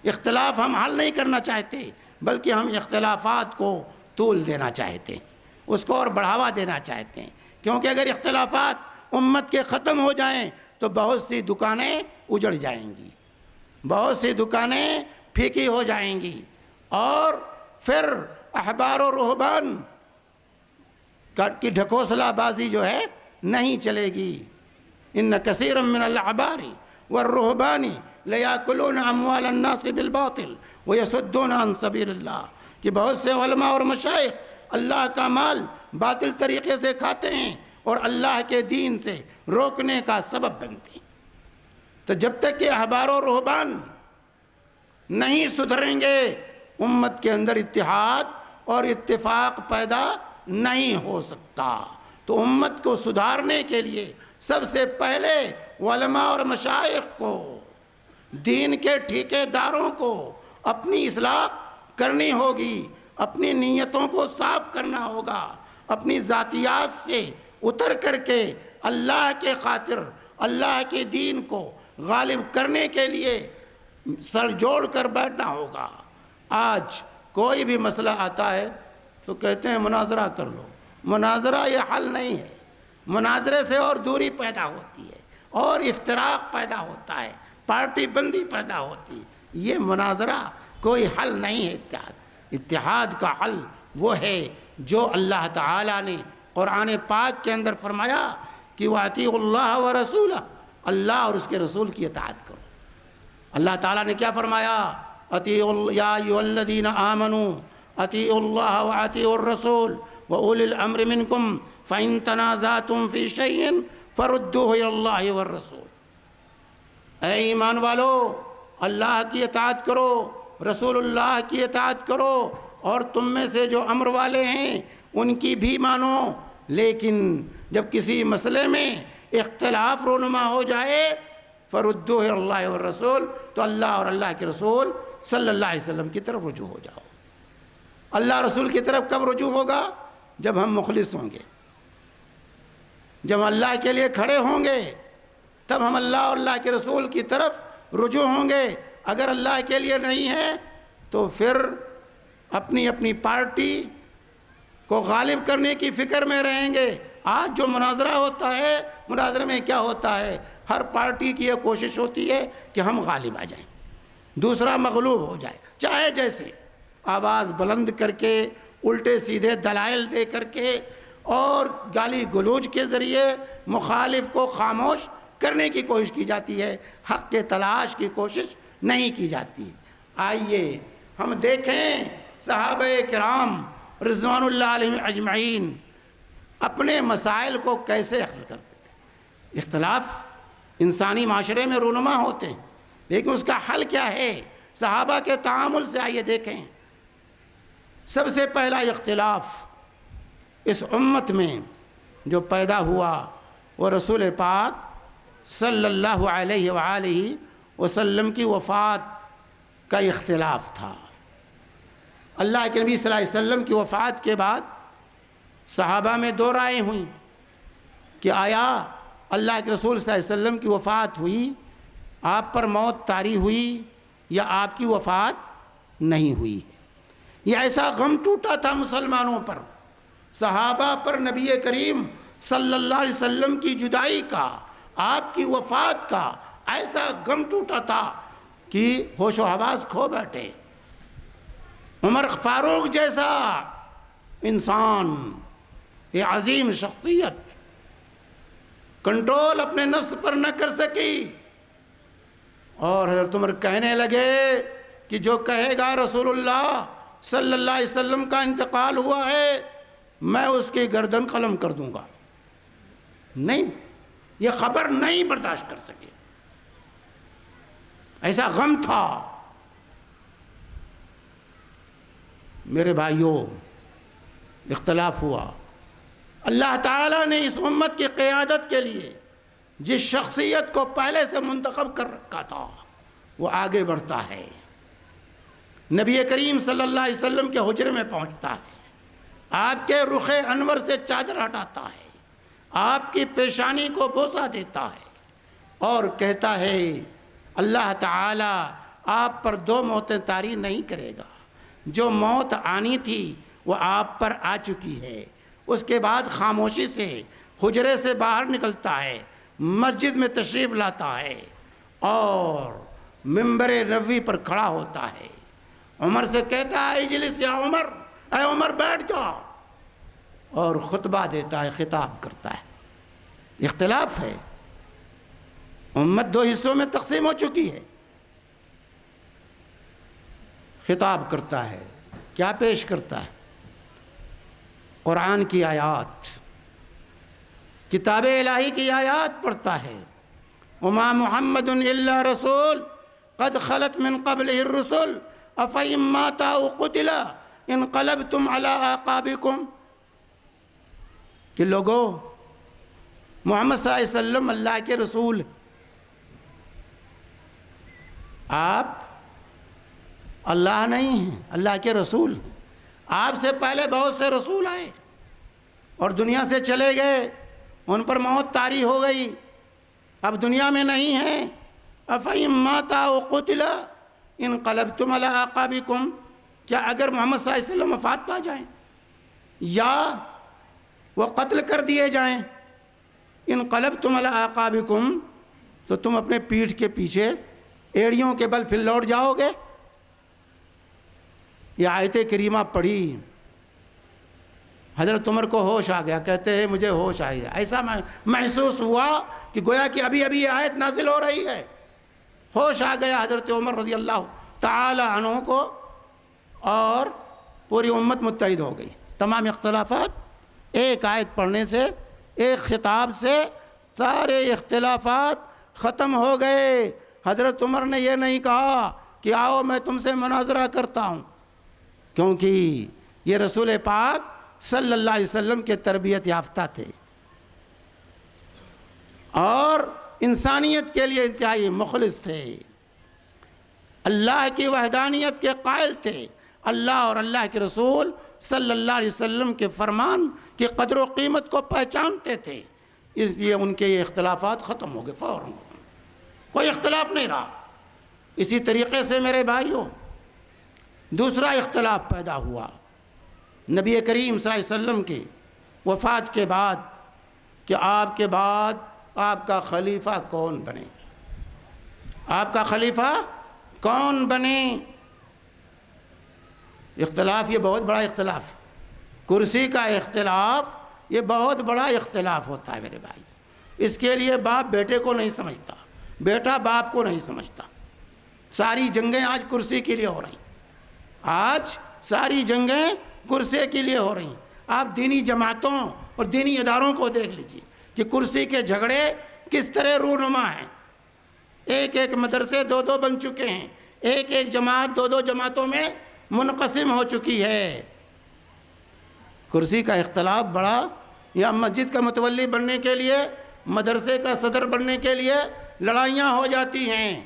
اختلاف ہم حل نہیں کرنا چاہتے، بلکہ ہم اختلافات کو طول دینا چاہتے ہیں، اس کو اور بڑھاوا دینا چاہتے ہیں، کیونکہ اگر اختلافات امت کے ختم ہو جائیں تو بہت سی دکانیں اجڑ جائیں گی، بہت سی دکانیں پھیکی ہو جائیں گی، اور پھر احبار و رہبان کی ڈھکوسلا بازی جو ہے نہیں چلے گی۔ ان کثیرا من الاحبار والرہبان لیاکلون اموال الناس بالباطل ویصدون عن سبیل اللہ، کہ بہت سے علماء اور مشائخ اللہ کا مال باطل طریقے سے کھاتے ہیں اور اللہ کے دین سے روکنے کا سبب بنتے ہیں۔ تو جب تک کہ احبار و رہبان نہیں سدھریں گے، امت کے اندر اتحاد اور اتفاق پیدا نہیں ہو سکتا۔ تو امت کو سدھارنے کے لیے سب سے پہلے علماء اور مشائخ کو، دین کے ٹھیکے داروں کو اپنی اصلاح کرنی ہوگی، اپنی نیتوں کو صاف کرنا ہوگا، اپنی ذاتیات سے اتر کر کے اللہ کے خاطر اللہ کے دین کو غالب کرنے کے لیے سر جوڑ کر بیٹھنا ہوگا۔ آج کوئی بھی مسئلہ آتا ہے تو کہتے ہیں مناظرہ کر لو، مناظرہ یہ حل نہیں ہے، مناظرے سے اور دوری پیدا ہوتی ہے اور افتراق پیدا ہوتا ہے، پارٹی بندی پیدا ہوتی ہے، یہ مناظرہ کوئی حل نہیں ہے۔ اتحاد کا حل وہ ہے جو اللہ تعالیٰ نے قرآن پاک کے اندر فرمایا کہ وَأَطِیعُوا اللَّهَ وَرَسُولَهُ، اللہ اور اس کے رسول کی اطاعت کرو۔ اللہ تعالیٰ نے کیا فرمایا؟ یا ایھا الذین آمنوا اطیعوا اللہ واطیعوا الرسول واولی الامر منکم فإن تنازعتم فی شیء فردوہ الی اللہ والرسول۔ اے ایمان والو، اللہ کی اطاعت کرو، رسول اللہ کی اطاعت کرو، اور تم میں سے جو امر والے ہیں ان کی بھی مانو، لیکن جب کسی مسئلے میں اختلاف رونما ہو جائے فردوہ الی اللہ والرسول، تو اللہ اور اللہ کے رسول صلی اللہ علیہ وسلم کی طرف رجوع ہو جاؤ۔ اللہ رسول کی طرف کب رجوع ہوگا؟ جب ہم مخلص ہوں گے، جب اللہ کے لیے کھڑے ہوں گے، تب ہم اللہ اور اللہ کے رسول کی طرف رجوع ہوں گے۔ اگر اللہ کے لیے نہیں ہے تو پھر اپنی اپنی پارٹی کو غالب کرنے کی فکر میں رہیں گے۔ آج جو مناظرہ ہوتا ہے، مناظرے میں کیا ہوتا ہے؟ ہر پارٹی کی یہ کوشش ہوتی ہے کہ ہم غالب آ جائیں، دوسرا مغلوب ہو جائے، چاہے جیسے آواز بلند کر کے، الٹے سیدھے دلائل دے کر کے، اور گالی گلوچ کے ذریعے مخالف کو خاموش کرنے کی کوشش کی جاتی ہے، حق کے تلاش کی کوشش نہیں کی جاتی۔ آئیے ہم دیکھیں صحابہ کرام رضوان اللہ علیہم اجمعین اپنے مسائل کو کیسے حل کرتے تھے۔ اختلاف انسانی معاشرے میں رونما ہوتے ہیں، لیکن اس کا حل کیا ہے؟ صحابہ کے تعامل سے آئیے دیکھیں۔ سب سے پہلا اختلاف اس امت میں جو پیدا ہوا وہ رسول پاک صلی اللہ علیہ وآلہ وسلم کی وفات کا اختلاف تھا۔ اللہ کے نبی صلی اللہ علیہ وسلم کی وفات کے بعد صحابہ میں دو رائے ہوئیں کہ آیا اللہ کے رسول صلی اللہ علیہ وسلم کی وفات ہوئی، آپ پر موت طاری ہوئی، یا آپ کی وفات نہیں ہوئی ہے۔ یہ ایسا غم ٹوٹا تھا مسلمانوں پر، صحابہ پر نبی کریم صلی اللہ علیہ وسلم کی جدائی کا، آپ کی وفات کا ایسا غم ٹوٹا تھا کہ ہوش و حواس کھو بیٹھے۔ عمر فاروق جیسا انسان، یہ عظیم شخصیت، کنٹرول اپنے نفس پر نہ کر سکی، اور حضرت عمر کہنے لگے کہ جو کہے گا رسول اللہ صلی اللہ علیہ وسلم کا انتقال ہوا ہے، میں اس کی گردن قلم کر دوں گا۔ نہیں، یہ خبر نہیں برداشت کر سکے، ایسا غم تھا۔ میرے بھائیوں، اختلاف ہوا، اللہ تعالیٰ نے اس امت کی قیادت کے لیے جس شخصیت کو پہلے سے منتخب کر رکھا تھا وہ آگے بڑھتا ہے، نبی کریم صلی اللہ علیہ وسلم کے حجرے میں پہنچتا ہے، آپ کے رخ انور سے چادر ہٹاتا ہے، آپ کی پیشانی کو بوسہ دیتا ہے، اور کہتا ہے اللہ تعالیٰ آپ پر 2 موتیں طاری نہیں کرے گا۔ جو موت آنی تھی وہ آپ پر آ چکی ہے۔ اس کے بعد خاموشی سے حجرے سے باہر نکلتا ہے، مسجد میں تشریف لاتا ہے اور منبر نبوی پر کھڑا ہوتا ہے۔ عمر سے کہتا ہے اجلس یا عمر، اے عمر بیٹھ جاؤ، اور خطبہ دیتا ہے، خطاب کرتا ہے۔ اختلاف ہے، امت 2 حصوں میں تقسیم ہو چکی ہے۔ خطاب کرتا ہے، کیا پیش کرتا ہے؟ قرآن کی آیات، کتاب الہی کی آیات پڑھتا ہے۔ وما محمد الا رسول قد خلت من قبله الرسل افإن مات أو قتل انقلبتم على أعقابكم، کہ لوگوں محمد صلی اللہ علیہ وسلم اللہ کے رسول، آپ اللہ نہیں ہیں، اللہ کے رسول ہیں۔ آپ سے پہلے بہت سے رسول آئے اور دنیا سے چلے گئے، ان پر موت طاری ہو گئی، اب دنیا میں نہیں ہیں۔ افإن مات أو قتل انقلبتم على أعقابكم، کیا اگر محمد صلی اللہ علیہ وسلم وفات پا جائیں یا وہ قتل کر دیے جائیں، انقلبتم على أعقابكم، تو تم اپنے پیٹھ کے پیچھے ایڑیوں کے بل پھر لوٹ جاؤ گے؟ یہ آیت کریمہ پڑھی، حضرت عمر کو ہوش آ گیا، کہتے ہیں مجھے ہوش آئی، ایسا محسوس ہوا کہ گویا کہ ابھی ابھی یہ آیت نازل ہو رہی ہے۔ ہوش آ گیا حضرت عمر رضی اللہ تعالی عنہ کو، اور پوری امت متحد ہو گئی۔ تمام اختلافات ایک آیت پڑھنے سے، ایک خطاب سے سارے اختلافات ختم ہو گئے۔ حضرت عمر نے یہ نہیں کہا کہ آؤ میں تم سے مناظرہ کرتا ہوں، کیونکہ یہ رسول پاک صلی اللہ علیہ وسلم کے تربیت یافتہ تھے اور انسانیت کے لیے انتہائی مخلص تھے، اللہ کی وحدانیت کے قائل تھے، اللہ اور اللہ کے رسول صلی اللہ علیہ وسلم کے فرمان کی قدر و قیمت کو پہچانتے تھے، اس لیے ان کے یہ اختلافات ختم ہو گئے، فوراً کوئی اختلاف نہیں رہا۔ اسی طریقے سے میرے بھائیوں دوسرا اختلاف پیدا ہوا نبی کریم صلی اللہ علیہ وسلم کی وفات کے بعد، کہ آپ کے بعد آپ کا خلیفہ کون بنے، آپ کا خلیفہ کون بنے۔ اختلاف، یہ بہت بڑا اختلاف، کرسی کا اختلاف یہ بہت بڑا اختلاف ہوتا ہے میرے بھائی۔ اس کے لیے باپ بیٹے کو نہیں سمجھتا، بیٹا باپ کو نہیں سمجھتا۔ ساری جنگیں آج کرسی کے لیے ہو رہی ہیں، آج ساری جنگیں کرسی کے لیے ہو رہی ہیں۔ آپ دینی جماعتوں اور دینی اداروں کو دیکھ لیجئے کہ کرسی کے جھگڑے کس طرح رونما ہیں۔ ایک ایک مدرسے 2 بن چکے ہیں، ایک ایک جماعت 2 جماعتوں میں منقسم ہو چکی ہے۔ کرسی کا اختلاف بڑا، یا مسجد کا متولی بننے کے لیے، مدرسے کا صدر بننے کے لیے لڑائیاں ہو جاتی ہیں۔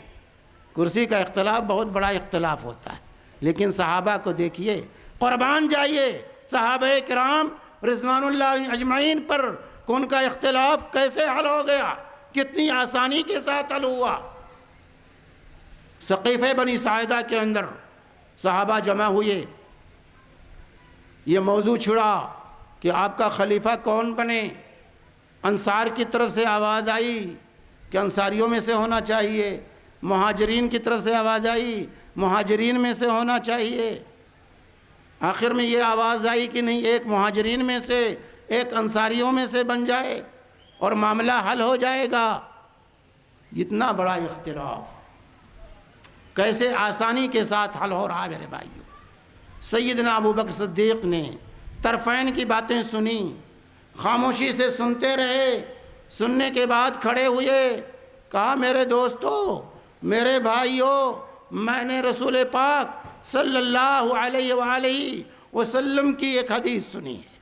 کرسی کا اختلاف بہت بڑا اختلاف ہوتا ہے، لیکن صحابہ کو دیکھیے، قربان جائیے صحابہ کرام رضوان اللہ اجمعین پر، ان کا اختلاف کیسے حل ہو گیا، کتنی آسانی کے ساتھ حل ہوا۔ سقیفہ بنی ساعدہ کے اندر صحابہ جمع ہوئے، یہ موضوع چھڑا کہ آپ کا خلیفہ کون بنے۔ انصار کی طرف سے آواز آئی کہ انصاریوں میں سے ہونا چاہیے، مہاجرین کی طرف سے آواز آئی مہاجرین میں سے ہونا چاہیے، آخر میں یہ آواز آئی کہ نہیں، ایک مہاجرین میں سے ایک انصاریوں میں سے بن جائے اور معاملہ حل ہو جائے گا۔ اتنا بڑا اختلاف کیسے آسانی کے ساتھ حل ہو رہا ہے میرے بھائیو۔ سیدنا ابوبکر صدیق نے طرفین کی باتیں سنی، خاموشی سے سنتے رہے، سننے کے بعد کھڑے ہوئے، کہا میرے دوستو، میرے بھائیو، میں نے رسول پاک صلی اللہ علیہ وآلہ وسلم کی ایک حدیث سنی ہے،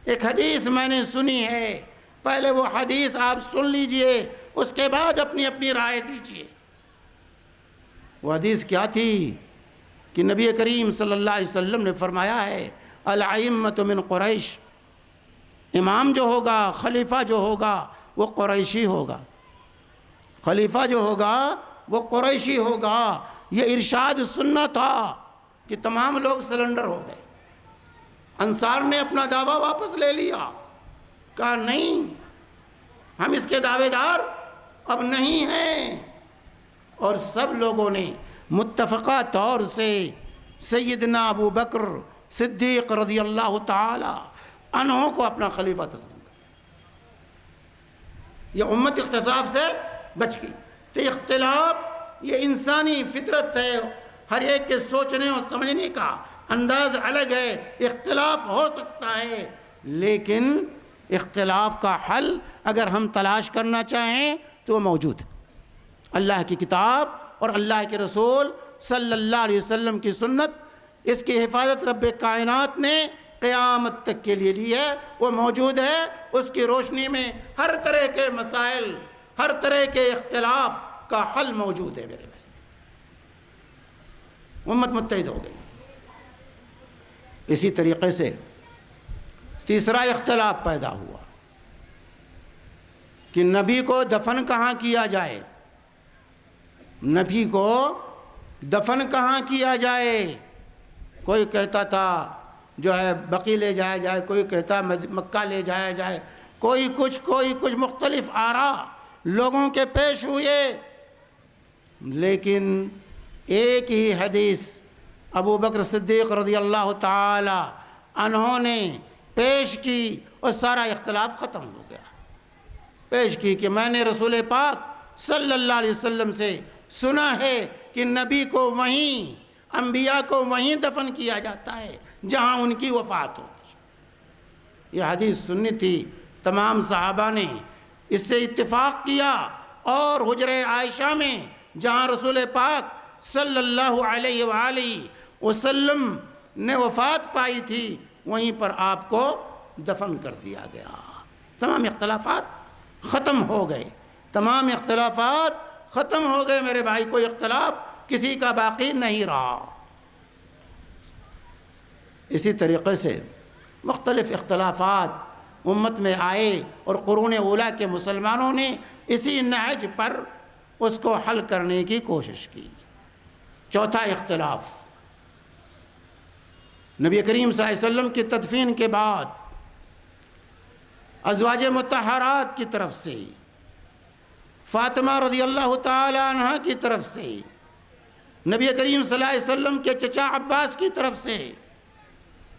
ایک حدیث میں نے سنی ہے، پہلے وہ حدیث آپ سن لیجئے، اس کے بعد اپنی اپنی رائے دیجئے۔ وہ حدیث کیا تھی کہ نبی کریم صلی اللہ علیہ وسلم نے فرمایا ہے، الائمۃ من قریش، امام جو ہوگا، خلیفہ جو ہوگا وہ قریشی ہوگا، خلیفہ جو ہوگا وہ قریشی ہوگا. یہ ارشاد سننا تھا کہ تمام لوگ سلنڈر ہو گئے. انصار نے اپنا دعویٰ واپس لے لیا، کہا نہیں، ہم اس کے دعوے دار اب نہیں ہیں. اور سب لوگوں نے متفقہ طور سے سیدنا ابو بکر صدیق رضی اللہ تعالی عنہ کو اپنا خلیفہ تسلیم کر دیا. یہ امت اختلاف سے بچ گئی. تو اختلاف یہ انسانی فطرت ہے، ہر ایک کے سوچنے اور سمجھنے کا انداز الگ ہے. اختلاف ہو سکتا ہے، لیکن اختلاف کا حل اگر ہم تلاش کرنا چاہیں تو وہ موجود ہے. اللہ کی کتاب اور اللہ کے رسول صلی اللہ علیہ وسلم کی سنت، اس کی حفاظت رب کائنات نے قیامت تک کے لیے لی ہے، وہ موجود ہے. اس کی روشنی میں ہر طرح کے مسائل، ہر طرح کے اختلاف کا حل موجود ہے. میرے بھائی، امت متحد ہو گئی. اسی طریقے سے تیسرا اختلاف پیدا ہوا کہ نبی کو دفن کہاں کیا جائے. نبی کو دفن کہاں کیا جائے. کوئی کہتا تھا جو ہے بقیع لے جایا جائے، کوئی کہتا مکہ لے جایا جائے، کوئی کچھ مختلف آراء لوگوں کے پیش ہوئے. لیکن ایک ہی حدیث ابو بکر صدیق رضی اللہ تعالی عنہ نے پیش کی اور سارا اختلاف ختم ہو گیا. پیش کی کہ میں نے رسول پاک صلی اللہ علیہ وسلم سے سنا ہے کہ نبی کو وہیں، انبیاء کو وہیں دفن کیا جاتا ہے جہاں ان کی وفات ہوتی ہے. یہ حدیث سنی تھی. تمام صحابہ نے اس سے اتفاق کیا اور حجرہ عائشہ میں جہاں رسول پاک صلی اللہ علیہ وآلہ وسلم نے وفات پائی تھی وہیں پر آپ کو دفن کر دیا گیا. تمام اختلافات ختم ہو گئے. تمام اختلافات ختم ہو گئے میرے بھائی. کوئی اختلاف کسی کا باقی نہیں رہا. اسی طریقے سے مختلف اختلافات امت میں آئے اور قرون اولیٰ کے مسلمانوں نے اسی نہج پر اس کو حل کرنے کی کوشش کی. چوتھا اختلاف، نبی کریم صلی اللہ علیہ وسلم کی تدفین کے بعد ازواج مطہرات کی طرف سے، فاطمہ رضی اللہ تعالی عنہ کی طرف سے، نبی کریم صلی اللہ علیہ وسلم کے چچا عباس کی طرف سے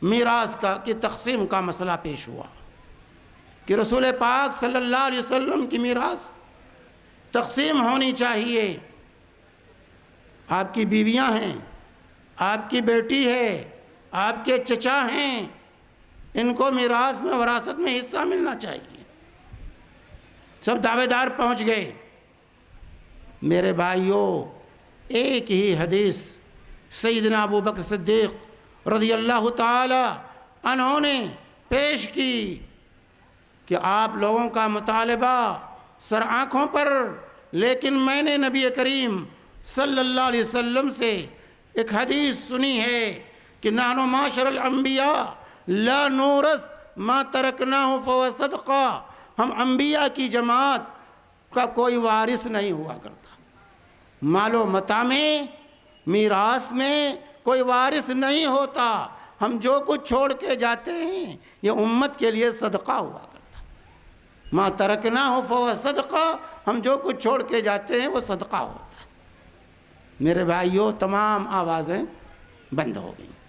میراث کی تقسیم کا مسئلہ پیش ہوا کہ رسول پاک صلی اللہ علیہ وسلم کی میراث تقسیم ہونی چاہیے. آپ کی بیویاں ہیں، آپ کی بیٹی ہے، آپ کے چچا ہیں، ان کو میراث میں، وراثت میں حصہ ملنا چاہیے. سب دعوے دار پہنچ گئے. میرے بھائیوں، ایک ہی حدیث سیدنا ابو بکر صدیق رضی اللہ تعالی عنہ نے پیش کی کہ آپ لوگوں کا مطالبہ سر آنکھوں پر، لیکن میں نے نبی کریم صلی اللہ علیہ وسلم سے ایک حدیث سنی ہے کہ نحن معاشر الانبیاء لا نورث ما ترکناہ فہو صدقہ. ہم انبیاء کی جماعت کا کوئی وارث نہیں ہوا کرتا. مال و متاع میں، میراث میں کوئی وارث نہیں ہوتا. ہم جو کچھ چھوڑ کے جاتے ہیں یہ امت کے لیے صدقہ ہوا کرتا. ما ترکناہ فہو صدقہ، ہم جو کچھ چھوڑ کے جاتے ہیں وہ صدقہ ہوتا. میرے بھائیوں، تمام آوازیں بند ہو گئیں.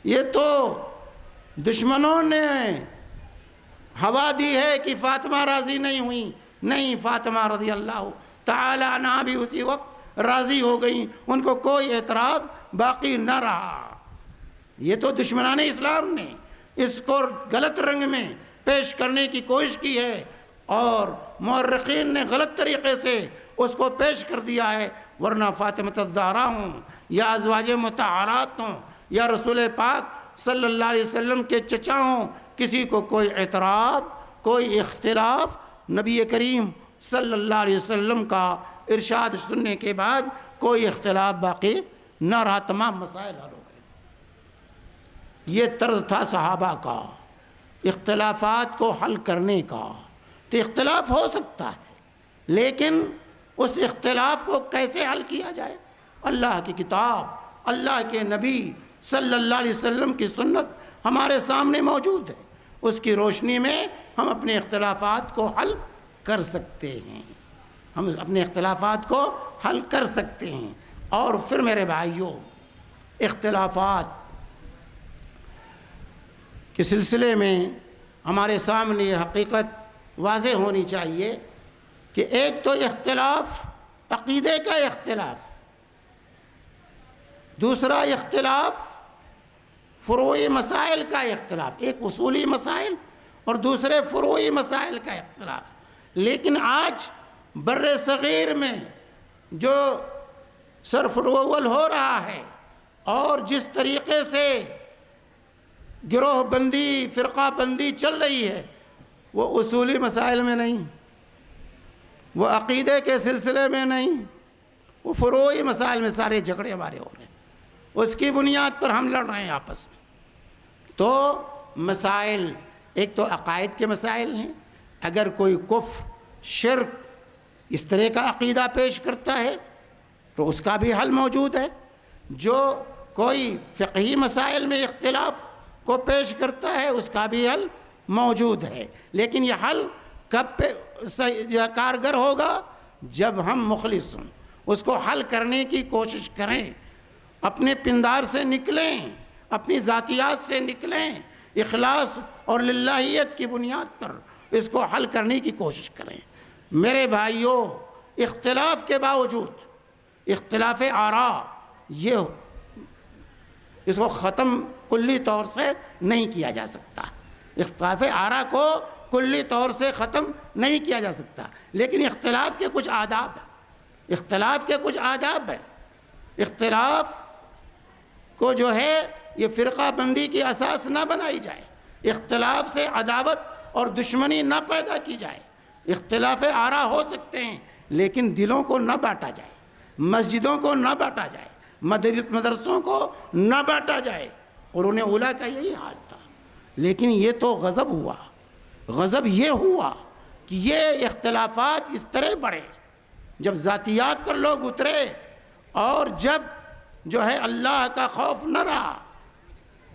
یہ تو دشمنوں نے ہوا دی ہے کہ فاطمہ راضی نہیں ہوئی. نہیں، فاطمہ رضی اللہ تعالی عنہا بھی اسی وقت راضی ہو گئیں. ان کو کوئی اعتراض باقی نہ رہا. یہ تو دشمنان اسلام نے اس کو غلط رنگ میں پیش کرنے کی کوشش کی ہے اور مورخین نے غلط طریقے سے اس کو پیش کر دیا ہے. ورنہ فاطمہ الزہرا ہوں یا ازواج مطہرات ہوں یا رسول پاک صلی اللہ علیہ وسلم کے چچا ہوں، کسی کو کوئی اعتراض، کوئی اختلاف نبی کریم صلی اللہ علیہ وسلم کا ارشاد سننے کے بعد کوئی اختلاف باقی نہ رہا. تمام مسائل حل ہو گئے. یہ طرز تھا صحابہ کا اختلافات کو حل کرنے کا. تو اختلاف ہو سکتا ہے، لیکن اس اختلاف کو کیسے حل کیا جائے؟ اللہ کی کتاب، اللہ کے نبی صلی اللہ علیہ وسلم کی سنت ہمارے سامنے موجود ہے، اس کی روشنی میں ہم اپنے اختلافات کو حل کر سکتے ہیں، ہم اپنے اختلافات کو حل کر سکتے ہیں۔ اور پھر میرے بھائیوں، اختلافات کے سلسلے میں ہمارے سامنے یہ حقیقت واضح ہونی چاہیے کہ ایک تو اختلاف عقیدے کا اختلاف، دوسرا اختلاف فروعی مسائل کا اختلاف، ایک اصولی مسائل اور دوسرے فروعی مسائل کا اختلاف۔ لیکن آج بر صغیر میں جو صرف اول ہو رہا ہے اور جس طریقے سے گروہ بندی، فرقہ بندی چل رہی ہے، وہ اصولی مسائل میں نہیں، وہ عقیدے کے سلسلے میں نہیں، وہ فروعی مسائل میں سارے جھگڑے ہمارے ہو رہے ہیں، اس کی بنیاد پر ہم لڑ رہے ہیں آپس میں۔ تو مسائل ایک تو عقائد کے مسائل ہیں، اگر کوئی کفر، شرک اس طرح کا عقیدہ پیش کرتا ہے تو اس کا بھی حل موجود ہے، جو کوئی فقہی مسائل میں اختلاف کو پیش کرتا ہے اس کا بھی حل موجود ہے۔ لیکن یہ حل کب کارگر ہوگا؟ جب ہم مخلص ہوں، اس کو حل کرنے کی کوشش کریں، اپنے پندار سے نکلیں، اپنی ذاتیات سے نکلیں، اخلاص اور للہیت کی بنیاد پر اس کو حل کرنے کی کوشش کریں۔ میرے بھائیوں، اختلاف کے باوجود اختلاف آراء یہ اس کو ختم کلی طور سے نہیں کیا جا سکتا، اختلاف آراء کو کلی طور سے ختم نہیں کیا جا سکتا، لیکن اختلاف کے کچھ آداب ہیں، اختلاف کے کچھ آداب ہیں۔ اختلاف کو جو ہے یہ فرقہ بندی کی اساس نہ بنائی جائے، اختلاف سے عداوت اور دشمنی نہ پیدا کی جائے۔ اختلاف آراء ہو سکتے ہیں لیکن دلوں کو نہ بانٹا جائے، مسجدوں کو نہ بانٹا جائے، مدرسوں کو نہ بانٹا جائے۔ قرون اولیٰ کا یہی حال تھا، لیکن یہ تو غضب ہوا، غضب یہ ہوا کہ یہ اختلافات اس طرح بڑھے جب ذاتیات پر لوگ اترے، اور جب جو ہے اللہ کا خوف نہ رہا،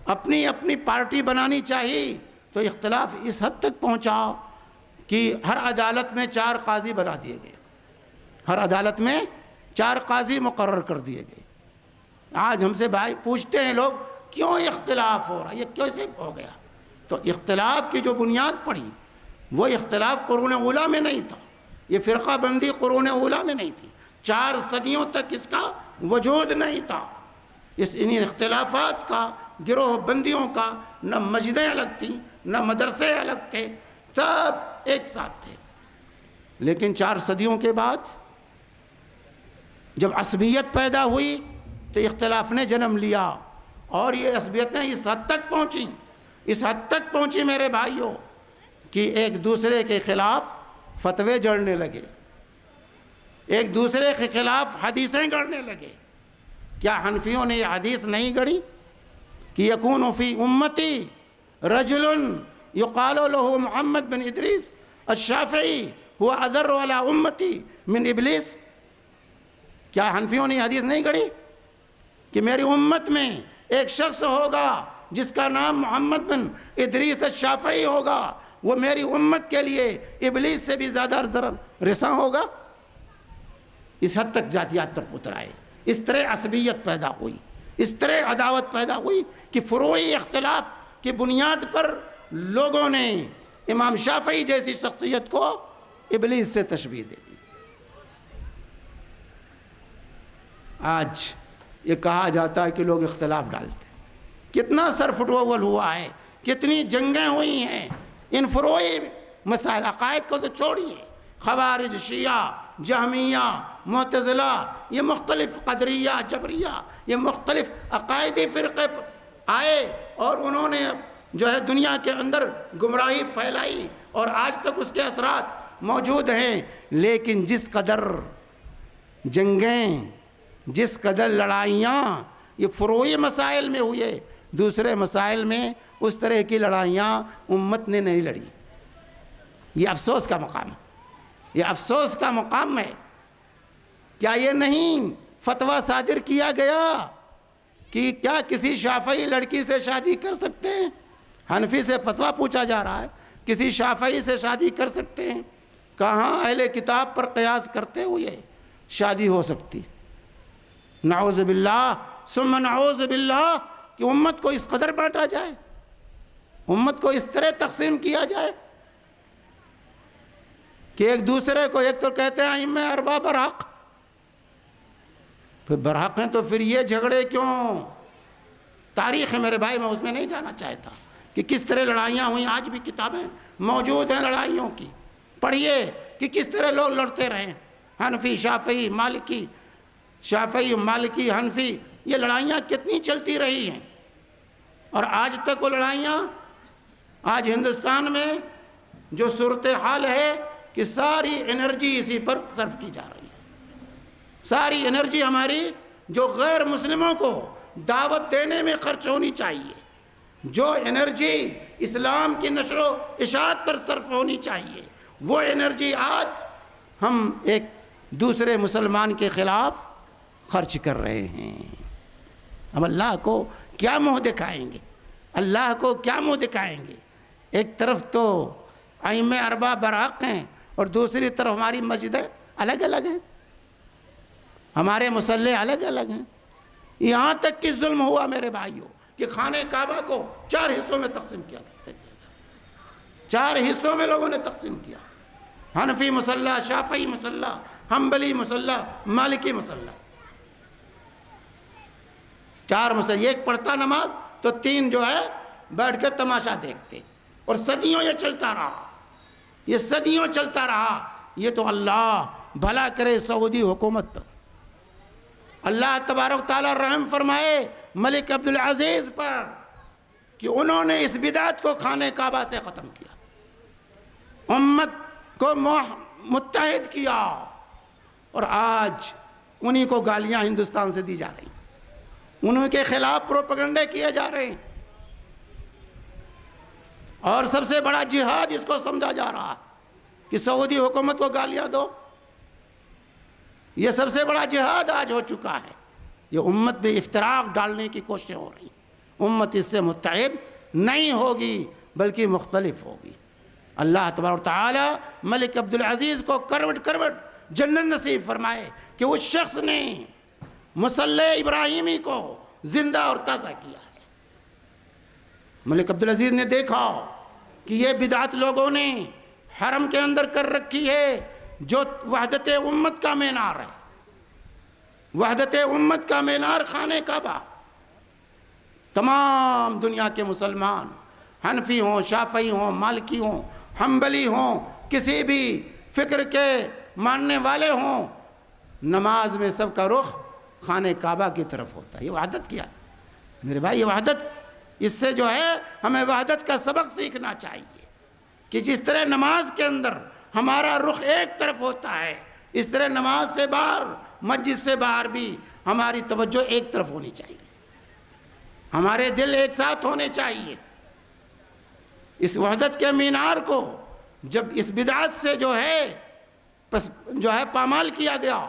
اپنی اپنی پارٹی بنانی چاہیے، تو اختلاف اس حد تک پہنچا کہ ہر عدالت میں 4 قاضی بنا دیے گئے، ہر عدالت میں 4 قاضی مقرر کر دیے گئے۔ آج ہم سے بھائی پوچھتے ہیں لوگ کیوں اختلاف ہو رہا، یہ کیسے ہو گیا؟ تو اختلاف کی جو بنیاد پڑی وہ اختلاف قرون اولیٰ میں نہیں تھا، یہ فرقہ بندی قرون اولیٰ میں نہیں تھی، 4 صدیوں تک اس کا وجود نہیں تھا۔ ان اختلافات کا، گروہ بندیوں کا، نہ مسجدیں الگ تھیں نہ مدرسے الگ تھے، سب ایک ساتھ تھے۔ لیکن 4 صدیوں کے بعد جب عصبیت پیدا ہوئی تو اختلاف نے جنم لیا، اور یہ عصبیتیں اس حد تک پہنچیں، اس حد تک پہنچی میرے بھائیوں کہ ایک دوسرے کے خلاف فتوے جڑنے لگے، ایک دوسرے کے خلاف حدیثیں گڑنے لگے۔ کیا حنفیوں نے یہ حدیث نہیں گڑی کہ یکون فی امتی رجل یقال له محمد بن ادریس الشافعی هو اضر علی امتی من ابلیس؟ کیا حنفیوں نے یہ حدیث نہیں گڑی کہ میری امت میں ایک شخص ہوگا جس کا نام محمد بن ادریس الشافعی ہوگا، وہ میری امت کے لیے ابلیس سے بھی زیادہ ضرر رساں ہوگا؟ اس حد تک ذاتیات پر اتر آئے، اس طرح عصبیت پیدا ہوئی، اس طرح عداوت پیدا ہوئی کہ فروعی اختلاف کی بنیاد پر لوگوں نے امام شافعی جیسی شخصیت کو ابلیس سے تشبیہ دے دی۔ آج یہ کہا جاتا ہے کہ لوگ اختلاف ڈالتے ہیں، کتنا سر فٹول ہوا ہے، کتنی جنگیں ہوئی ہیں ان فروعی مسائل، عقائد کو تو چھوڑیے، خوارج، شیعہ، جہمیہ، معتزلہ، یہ مختلف قدریہ، جبریہ، یہ مختلف عقائدی فرقے آئے اور انہوں نے جو ہے دنیا کے اندر گمراہی پھیلائی، اور آج تک اس کے اثرات موجود ہیں۔ لیکن جس قدر جنگیں، جس قدر لڑائیاں یہ فروعی مسائل میں ہوئے، دوسرے مسائل میں اس طرح کی لڑائیاں امت نے نہیں لڑی۔ یہ افسوس کا مقام ہے، یہ افسوس کا مقام ہے کیا یہ نہیں فتویٰ صادر کیا گیا کہ کیا کسی شافعی لڑکی سے شادی کر سکتے ہیں؟ حنفی سے فتویٰ پوچھا جا رہا ہے کسی شافعی سے شادی کر سکتے ہیں؟ کہاں اہل کتاب پر قیاس کرتے ہوئے شادی ہو سکتی؟ نعوذ باللہ ثم نعوذ باللہ کہ امت کو اس قدر بانٹا جائے، امت کو اس طرح تقسیم کیا جائے کہ ایک دوسرے کو ایک تو کہتے ہیں ائمہ اربعہ برحق، پھر برحق ہیں تو پھر یہ جھگڑے کیوں؟ تاریخ ہے میرے بھائی، میں اس میں نہیں جانا چاہتا کہ کس طرح لڑائیاں ہوئیں، آج بھی کتابیں موجود ہیں لڑائیوں کی، پڑھیے کہ کس طرح لوگ لڑتے رہے، حنفی شافعی مالکی، شافعی مالکی حنفی، یہ لڑائیاں کتنی چلتی رہی ہیں، اور آج تک وہ لڑائیاں، آج ہندوستان میں جو صورتحال ہے کہ ساری انرجی اسی پر صرف کی جا رہی ہے، ساری انرجی ہماری جو غیر مسلموں کو دعوت دینے میں خرچ ہونی چاہیے، جو انرجی اسلام کی نشر و اشاعت پر صرف ہونی چاہیے، وہ انرجی آج ہم ایک دوسرے مسلمان کے خلاف خرچ کر رہے ہیں۔ ہم اللہ کو کیا منہ دکھائیں گے؟ اللہ کو کیا منہ دکھائیں گے؟ ایک طرف تو ائمہ اربعہ برحق ہیں اور دوسری طرف ہماری مسجدیں الگ الگ ہیں، ہمارے مصلے الگ الگ ہیں۔ یہاں تک کہ ظلم ہوا میرے بھائیوں کہ خانہ کعبہ کو 4 حصوں میں تقسیم کیا گیا، 4 حصوں میں لوگوں نے تقسیم کیا، حنفی مصلی، شافعی مصلی، حنبلی مصلی، مالکی مصلی، 4 مصلی، ایک پڑھتا نماز تو 3 جو ہے بیٹھ کر تماشا دیکھتے، اور صدیوں یہ چلتا رہا، یہ صدیوں چلتا رہا۔ یہ تو اللہ بھلا کرے سعودی حکومت پر، اللہ تبارک تعالیٰ رحم فرمائے ملک عبدالعزیز پر کہ انہوں نے اس بدعت کو خانہ کعبہ سے ختم کیا، امت کو متحد کیا، اور آج انہی کو گالیاں ہندوستان سے دی جا رہی ہیں، انہی کے خلاف پروپیگنڈے کیے جا رہے ہیں، اور سب سے بڑا جہاد اس کو سمجھا جا رہا کہ سعودی حکومت کو گالیاں دو، یہ سب سے بڑا جہاد آج ہو چکا ہے۔ یہ امت میں افتراق ڈالنے کی کوششیں ہو رہی ہیں، امت اس سے متحد نہیں ہوگی بلکہ مختلف ہوگی۔ اللہ تبارک و تعالی ملک عبدالعزیز کو کروٹ کروٹ جنت نصیب فرمائے کہ اس شخص نے مصلی ابراہیمی کو زندہ اور تازہ کیا ہے۔ ملک عبدالعزیز نے دیکھا کہ یہ بدعت لوگوں نے حرم کے اندر کر رکھی ہے، جو وحدت امت کا مینار ہے، وحدت امت کا مینار خانہ کعبہ۔ تمام دنیا کے مسلمان، حنفی ہوں، شافعی ہوں، مالکی ہوں، حنبلی ہوں، کسی بھی فکر کے ماننے والے ہوں، نماز میں سب کا رخ خانہ کعبہ کی طرف ہوتا ہے۔ یہ وحدت کیا میرے بھائی، یہ وحدت، اس سے جو ہے ہمیں وحدت کا سبق سیکھنا چاہیے کہ جس طرح نماز کے اندر ہمارا رخ ایک طرف ہوتا ہے، اس طرح نماز سے باہر، مسجد سے باہر بھی ہماری توجہ ایک طرف ہونی چاہیے، ہمارے دل ایک ساتھ ہونے چاہیے۔ اس وحدت کے مینار کو جب اس بدعت سے جو ہے پامال کیا گیا،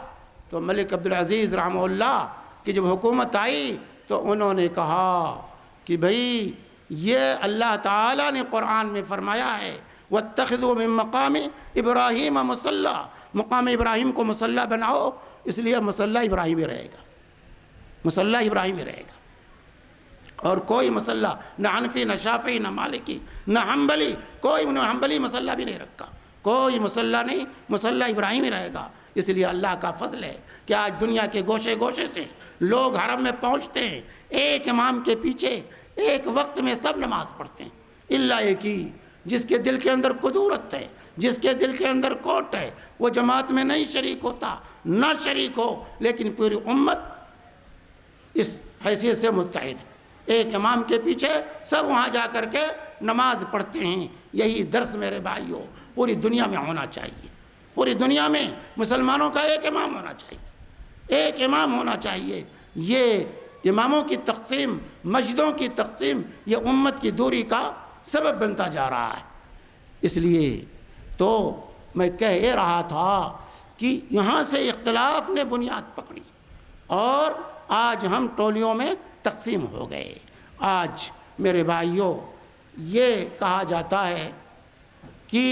تو ملک عبدالعزیز رحمہ اللہ کی جب حکومت آئی تو انہوں نے کہا کہ بھئی یہ اللہ تعالیٰ نے قرآن میں فرمایا ہے وَاتَّخِذُوا مِن مَقَامِ إِبْرَاهِيمَ مُصَلَّى، مقام ابراہیم کو مصلی بناؤ، اس لیے مصلی ابراہیمی رہے گا، مصلی ابراہیمی رہے گا، اور کوئی مصلی نہ حنفی نہ شافعی نہ مالکی نہ حنبلی، کوئی انہوں نے حنبلی مصلی بھی نہیں رکھا، کوئی مصلی نہیں، مصلی ابراہیمی رہے گا۔ اس لیے اللہ کا فضل ہے کہ آج دنیا کے گوشے گوشے سے لوگ حرم میں پہنچتے ہیں، ایک امام کے پیچھے ایک وقت میں سب نماز پڑھتے ہیں، الا ایک ہی جس کے دل کے اندر قدورت ہے، جس کے دل کے اندر کوٹ ہے، وہ جماعت میں نہیں شریک ہوتا، نہ شریک ہو، لیکن پوری امت اس حیثیت سے متحد ہے، ایک امام کے پیچھے سب وہاں جا کر کے نماز پڑھتے ہیں۔ یہی درس میرے بھائیوں پوری دنیا میں ہونا چاہیے، پوری دنیا میں مسلمانوں کا ایک امام ہونا چاہیے، ایک امام ہونا چاہیے۔ یہ اماموں کی تقسیم، مسجدوں کی تقسیم، یہ امت کی دوری کا سبب بنتا جا رہا ہے۔ اس لیے تو میں کہہ رہا تھا کہ یہاں سے اختلاف نے بنیاد پکڑی اور آج ہم ٹولیوں میں تقسیم ہو گئے۔ آج میرے بھائیوں یہ کہا جاتا ہے کہ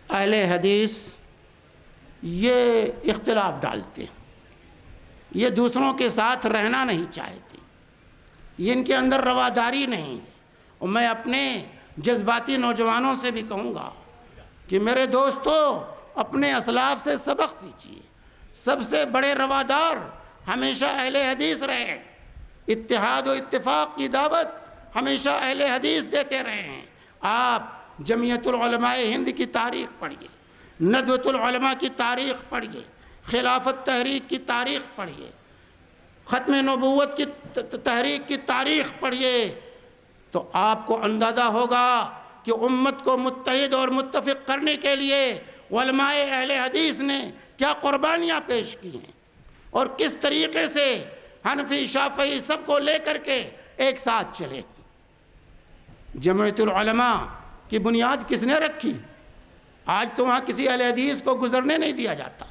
اہل حدیث یہ اختلاف ڈالتے ہیں، یہ دوسروں کے ساتھ رہنا نہیں چاہتے، یہ ان کے اندر رواداری نہیں ہے۔ اور میں اپنے جذباتی نوجوانوں سے بھی کہوں گا کہ میرے دوستو اپنے اسلاف سے سبق سیکھیے۔ سب سے بڑے روادار ہمیشہ اہل حدیث رہے، اتحاد و اتفاق کی دعوت ہمیشہ اہل حدیث دیتے رہے ہیں۔ آپ جمعیت العلماء ہند کی تاریخ پڑھیے، ندوۃ العلماء کی تاریخ پڑھیے، خلافت تحریک کی تاریخ پڑھیے، ختم نبوت کی تحریک کی تاریخ پڑھیے، تو آپ کو اندازہ ہوگا کہ امت کو متحد اور متفق کرنے کے لیے علماء اہل حدیث نے کیا قربانیاں پیش کی ہیں اور کس طریقے سے حنفی شافعی سب کو لے کر کے ایک ساتھ چلے۔ جمعیت العلماء کی بنیاد کس نے رکھی؟ آج تو وہاں کسی اہل حدیث کو گزرنے نہیں دیا جاتا،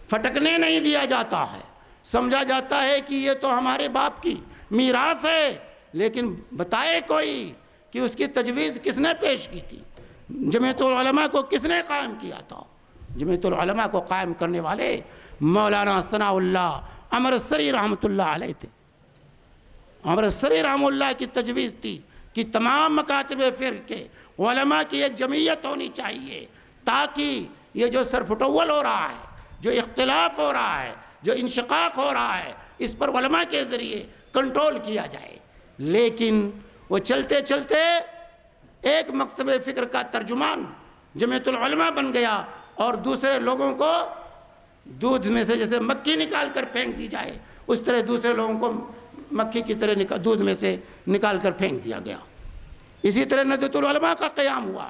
پھٹکنے نہیں دیا جاتا ہے، سمجھا جاتا ہے کہ یہ تو ہمارے باپ کی میراث ہے، لیکن بتائے کوئی کہ اس کی تجویز کس نے پیش کی تھی، جمعیت العلماء کو کس نے قائم کیا تھا؟ جمعیت العلماء کو قائم کرنے والے مولانا ثناء اللہ امرتسری رحمۃ اللہ علیہ تھے۔ امرتسری رحمۃ اللہ کی تجویز تھی کہ تمام مکاتب فرقے علماء کی ایک جمعیت ہونی چاہیے، تاکہ یہ جو سرپھٹول ہو رہا ہے، جو اختلاف ہو رہا ہے، جو انشقاق ہو رہا ہے، اس پر علماء کے ذریعے کنٹرول کیا جائے۔ لیکن وہ چلتے چلتے ایک مکتب فکر کا ترجمان جمعیت العلماء بن گیا اور دوسرے لوگوں کو دودھ میں سے جیسے مکھی نکال کر پھینک دی جائے، اس طرح دوسرے لوگوں کو مکھی کی طرح دودھ میں سے نکال کر پھینک دیا گیا۔ اسی طرح ندوۃ العلماء کا قیام ہوا،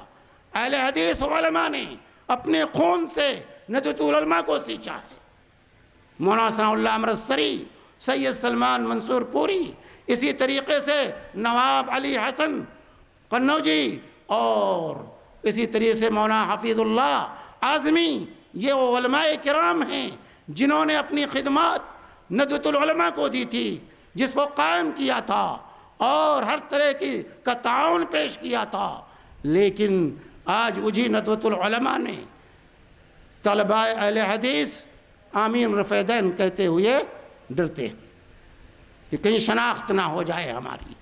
اہل حدیث علماء نے اپنے خون سے ندوۃ العلماء کو سینچا ہے۔ مولانا ثناء اللہ امرتسری، سید سلمان منصور پوری، اسی طریقے سے نواب علی حسن قنوجی اور اسی طریقے سے مولانا حفیظ اللہ اعظمی، یہ وہ علماء کرام ہیں جنہوں نے اپنی خدمات ندوۃ العلماء کو دی تھی، جس کو قائم کیا تھا اور ہر طرح کا تعاون پیش کیا تھا۔ لیکن آج اجی ندوۃ العلماء نے طلباء اہل حدیث آمین رفیدین کہتے ہوئے ڈرتے ہیں کہ کہیں شناخت نہ ہو جائے، ہماری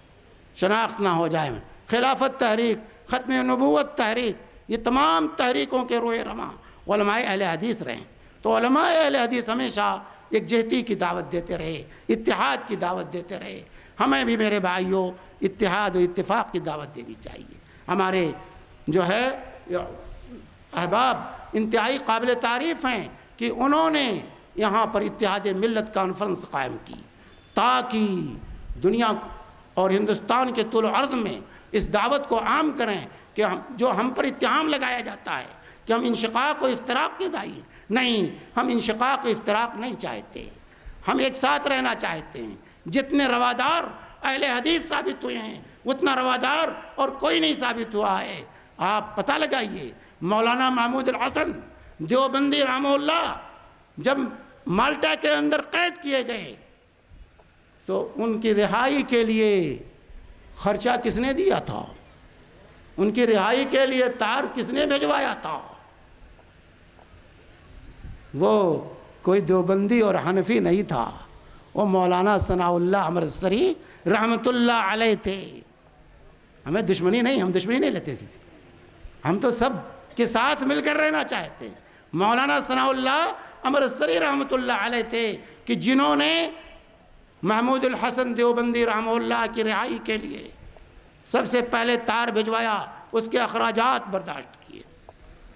شناخت نہ ہو جائے۔ خلافت تحریک، ختم نبوت تحریک، یہ تمام تحریکوں کے روئے رواں علماء اہل حدیث رہیں۔ تو علماء اہل حدیث ہمیشہ ایک جہتی کی دعوت دیتے رہے، اتحاد کی دعوت دیتے رہے۔ ہمیں بھی میرے بھائیوں اتحاد و اتفاق کی دعوت دینی چاہیے۔ ہمارے جو ہے احباب انتہائی قابل تعریف ہیں کہ انہوں نے یہاں پر اتحاد ملت کانفرنس قائم کی، تاکہ دنیا اور ہندوستان کے طول و عرض میں اس دعوت کو عام کریں کہ جو ہم پر اتہام لگایا جاتا ہے کہ ہم انشقاق و افتراق کے دائی، نہیں، ہم انشقاق و افتراق نہیں چاہتے، ہم ایک ساتھ رہنا چاہتے ہیں۔ جتنے روادار اہل حدیث ثابت ہوئے ہیں اتنا روادار اور کوئی نہیں ثابت ہوا ہے۔ آپ پتہ لگائیے، مولانا محمود الحسن دیوبندی رحمہ اللہ جب مالٹا کے اندر قید کیے گئے تو ان کی رہائی کے لیے خرچہ کس نے دیا تھا؟ ان کی رہائی کے لیے تار کس نے بھجوایا تھا؟ وہ کوئی دیوبندی اور حنفی نہیں تھا، وہ مولانا ثناء اللہ امرتسری رحمۃ اللہ علیہ تھے۔ ہمیں دشمنی نہیں، ہم دشمنی نہیں لیتے تھے، ہم تو سب کے ساتھ مل کر رہنا چاہتے ہیں۔ مولانا ثناء اللہ امرتسری رحمۃ اللہ علیہ تھے کہ جنہوں نے محمود الحسن دیوبندی رحمہ اللہ کی رہائی کے لیے سب سے پہلے تار بھجوایا، اس کے اخراجات برداشت کیے،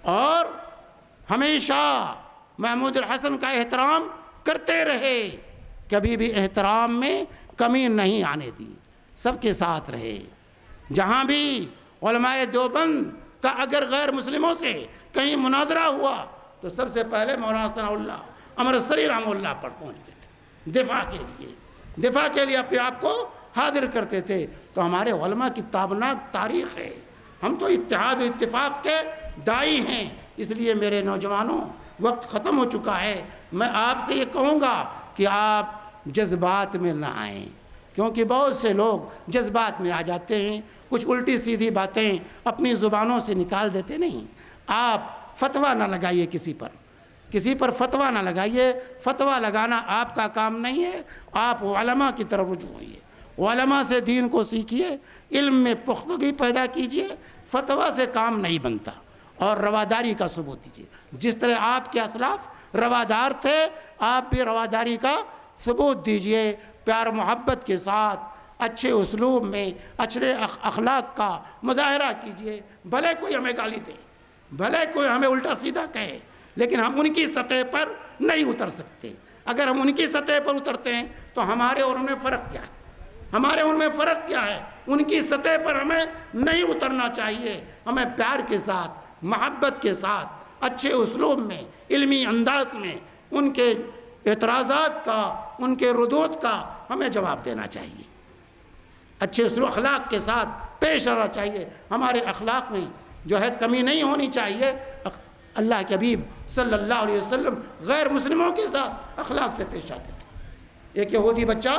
اور ہمیشہ محمود الحسن کا احترام کرتے رہے، کبھی بھی احترام میں کمی نہیں آنے دی، سب کے ساتھ رہے۔ جہاں بھی علماء دیوبند کا اگر غیر مسلموں سے کہیں مناظرہ ہوا تو سب سے پہلے مولانا ثناء اللہ امرتسری رحمہ اللہ پر پہنچتے تھے، دفاع کے لیے اپنے آپ کو حاضر کرتے تھے۔ تو ہمارے علماء کی تابناک تاریخ ہے، ہم تو اتحاد و اتفاق کے دائی ہیں، اس لیے میرے نوجوانوں، وقت ختم ہو چکا ہے، میں آپ سے یہ کہوں گا کہ آپ جذبات میں نہ آئیں، کیونکہ بہت سے لوگ جذبات میں آ جاتے ہیں، کچھ الٹی سیدھی باتیں اپنی زبانوں سے نکال دیتے نہیں۔ آپ فتویٰ نہ لگائیے کسی پر فتویٰ نہ لگائیے، فتویٰ لگانا آپ کا کام نہیں ہے۔ آپ علماء کی طرف رجوع ہوئیے، علماء سے دین کو سیکھیے، علم میں پختگی پیدا کیجیے، فتویٰ سے کام نہیں بنتا، اور رواداری کا ثبوت دیجیے۔ جس طرح آپ کے اسلاف روادار تھے، آپ بھی رواداری کا ثبوت دیجیے، پیار محبت کے ساتھ، اچھے اسلوب میں، اچھے اخلاق کا مظاہرہ کیجیے۔ بھلے کوئی ہمیں گالی دے، بھلے کوئی ہمیں الٹا سیدھا کہے، لیکن ہم ان کی سطح پر نہیں اتر سکتے۔ اگر ہم ان کی سطح پر اترتے ہیں تو ہمارے اور ان میں فرق کیا ہے؟ ہمارے ان میں فرق کیا ہے؟ ان کی سطح پر ہمیں نہیں اترنا چاہیے، ہمیں پیار کے ساتھ، محبت کے ساتھ، اچھے اسلوب میں، علمی انداز میں ان کے اعتراضات کا، ان کے ردود کا ہمیں جواب دینا چاہیے، اچھے اسلوب اخلاق کے ساتھ پیش آنا چاہیے۔ ہمارے اخلاق میں جو ہے کمی نہیں ہونی چاہیے۔ اللہ کے حبیب صلی اللہ علیہ وسلم غیر مسلموں کے ساتھ اخلاق سے پیش آتے تھے۔ ایک یہودی بچہ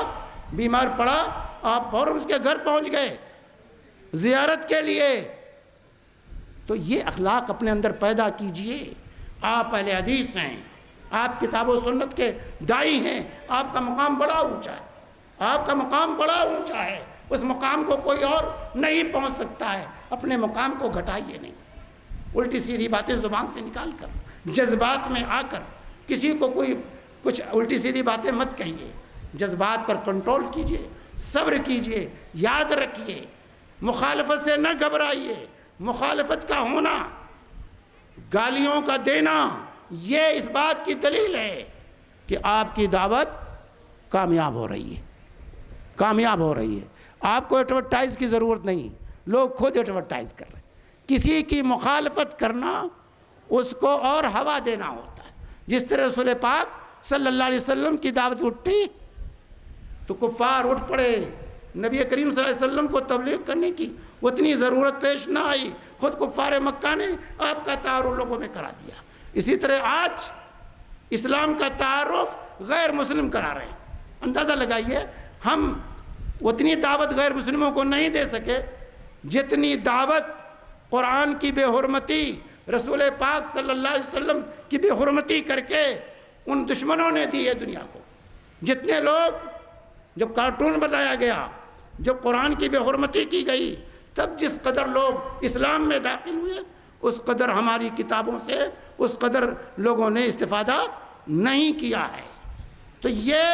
بیمار پڑا، آپ فوراً اس کے گھر پہنچ گئے زیارت کے لیے۔ تو یہ اخلاق اپنے اندر پیدا کیجئے۔ آپ اہل حدیث ہیں، آپ کتاب و سنت کے داعی ہیں، آپ کا مقام بڑا اونچا ہے، آپ کا مقام بڑا اونچا ہے، اس مقام کو کوئی اور نہیں پہنچ سکتا ہے۔ اپنے مقام کو گھٹائیے نہیں، الٹی سیدھی باتیں زبان سے نکال کر، جذبات میں آ کر کسی کو کوئی کچھ الٹی سیدھی باتیں مت کہیے۔ جذبات پر کنٹرول کیجئے، صبر کیجئے، یاد رکھیے، مخالفت سے نہ گھبرائیے۔ مخالفت کا ہونا، گالیوں کا دینا، یہ اس بات کی دلیل ہے کہ آپ کی دعوت کامیاب ہو رہی ہے، کامیاب ہو رہی ہے۔ آپ کو ایڈورٹائز کی ضرورت نہیں، لوگ خود ایڈورٹائز کر رہے ہیں۔ کسی کی مخالفت کرنا اس کو اور ہوا دینا ہوتا ہے۔ جس طرح رسول پاک صلی اللہ علیہ وسلم کی دعوت اٹھی تو کفار اٹھ پڑے، نبی کریم صلی اللہ علیہ وسلم کو تبلیغ کرنے کی اتنی ضرورت پیش نہ آئی، خود کفار مکہ نے آپ کا تعارف لوگوں میں کرا دیا۔ اسی طرح آج اسلام کا تعارف غیر مسلم کرا رہے ہیں۔ اندازہ لگائیے، ہم اتنی دعوت غیر مسلموں کو نہیں دے سکے جتنی دعوت قرآن کی بے حرمتی، رسول پاک صلی اللہ علیہ وسلم کی بے حرمتی کر کے ان دشمنوں نے دی ہے دنیا کو۔ جتنے لوگ، جب کارٹون بتایا گیا، جب قرآن کی بے حرمتی کی گئی، تب جس قدر لوگ اسلام میں داخل ہوئے، اس قدر ہماری کتابوں سے اس قدر لوگوں نے استفادہ نہیں کیا ہے۔ تو یہ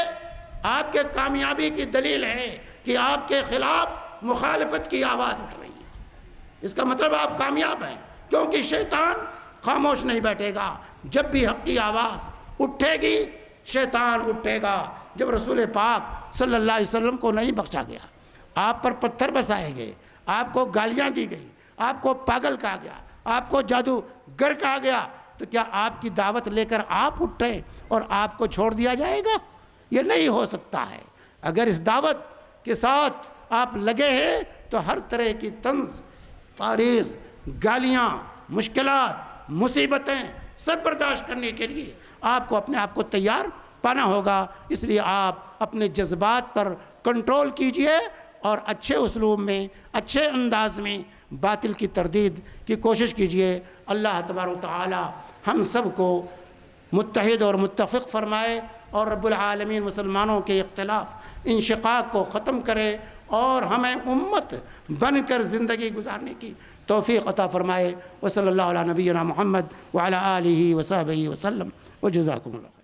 آپ کے کامیابی کی دلیل ہے کہ آپ کے خلاف مخالفت کی آواز اٹھ رہی ہے۔ اس کا مطلب آپ کامیاب ہیں، کیونکہ شیطان خاموش نہیں بیٹھے گا۔ جب بھی حق کی آواز اٹھے گی، شیطان اٹھے گا۔ جب رسول پاک صلی اللہ علیہ وسلم کو نہیں بخشا گیا، آپ پر پتھر برسائے گئے، آپ کو گالیاں دی گئی، آپ کو پاگل کہا گیا، آپ کو جادوگر کہا گیا، تو کیا آپ کی دعوت لے کر آپ اٹھیں اور آپ کو چھوڑ دیا جائے گا؟ یہ نہیں ہو سکتا ہے۔ اگر اس دعوت کے ساتھ آپ لگے ہیں تو ہر طرح کی طنز، تعریض، گالیاں، مشکلات، مصیبتیں سب برداشت کرنے کے لیے آپ کو اپنے آپ کو تیار پانا ہوگا۔ اس لیے آپ اپنے جذبات پر کنٹرول کیجئے اور اچھے اسلوب میں، اچھے انداز میں باطل کی تردید کی کوشش کیجئے۔ اللہ تبارک و تعالی ہم سب کو متحد اور متفق فرمائے، اور رب العالمین مسلمانوں کے اختلاف، انشقاق کو ختم کرے، اور ہمیں امت بن کر زندگی گزارنے کی توفیق عطا فرمائے۔ وصلی اللہ علی نبینا محمد وعلی آلہ وصحبہ وسلم، وجزاکم اللہ خیر۔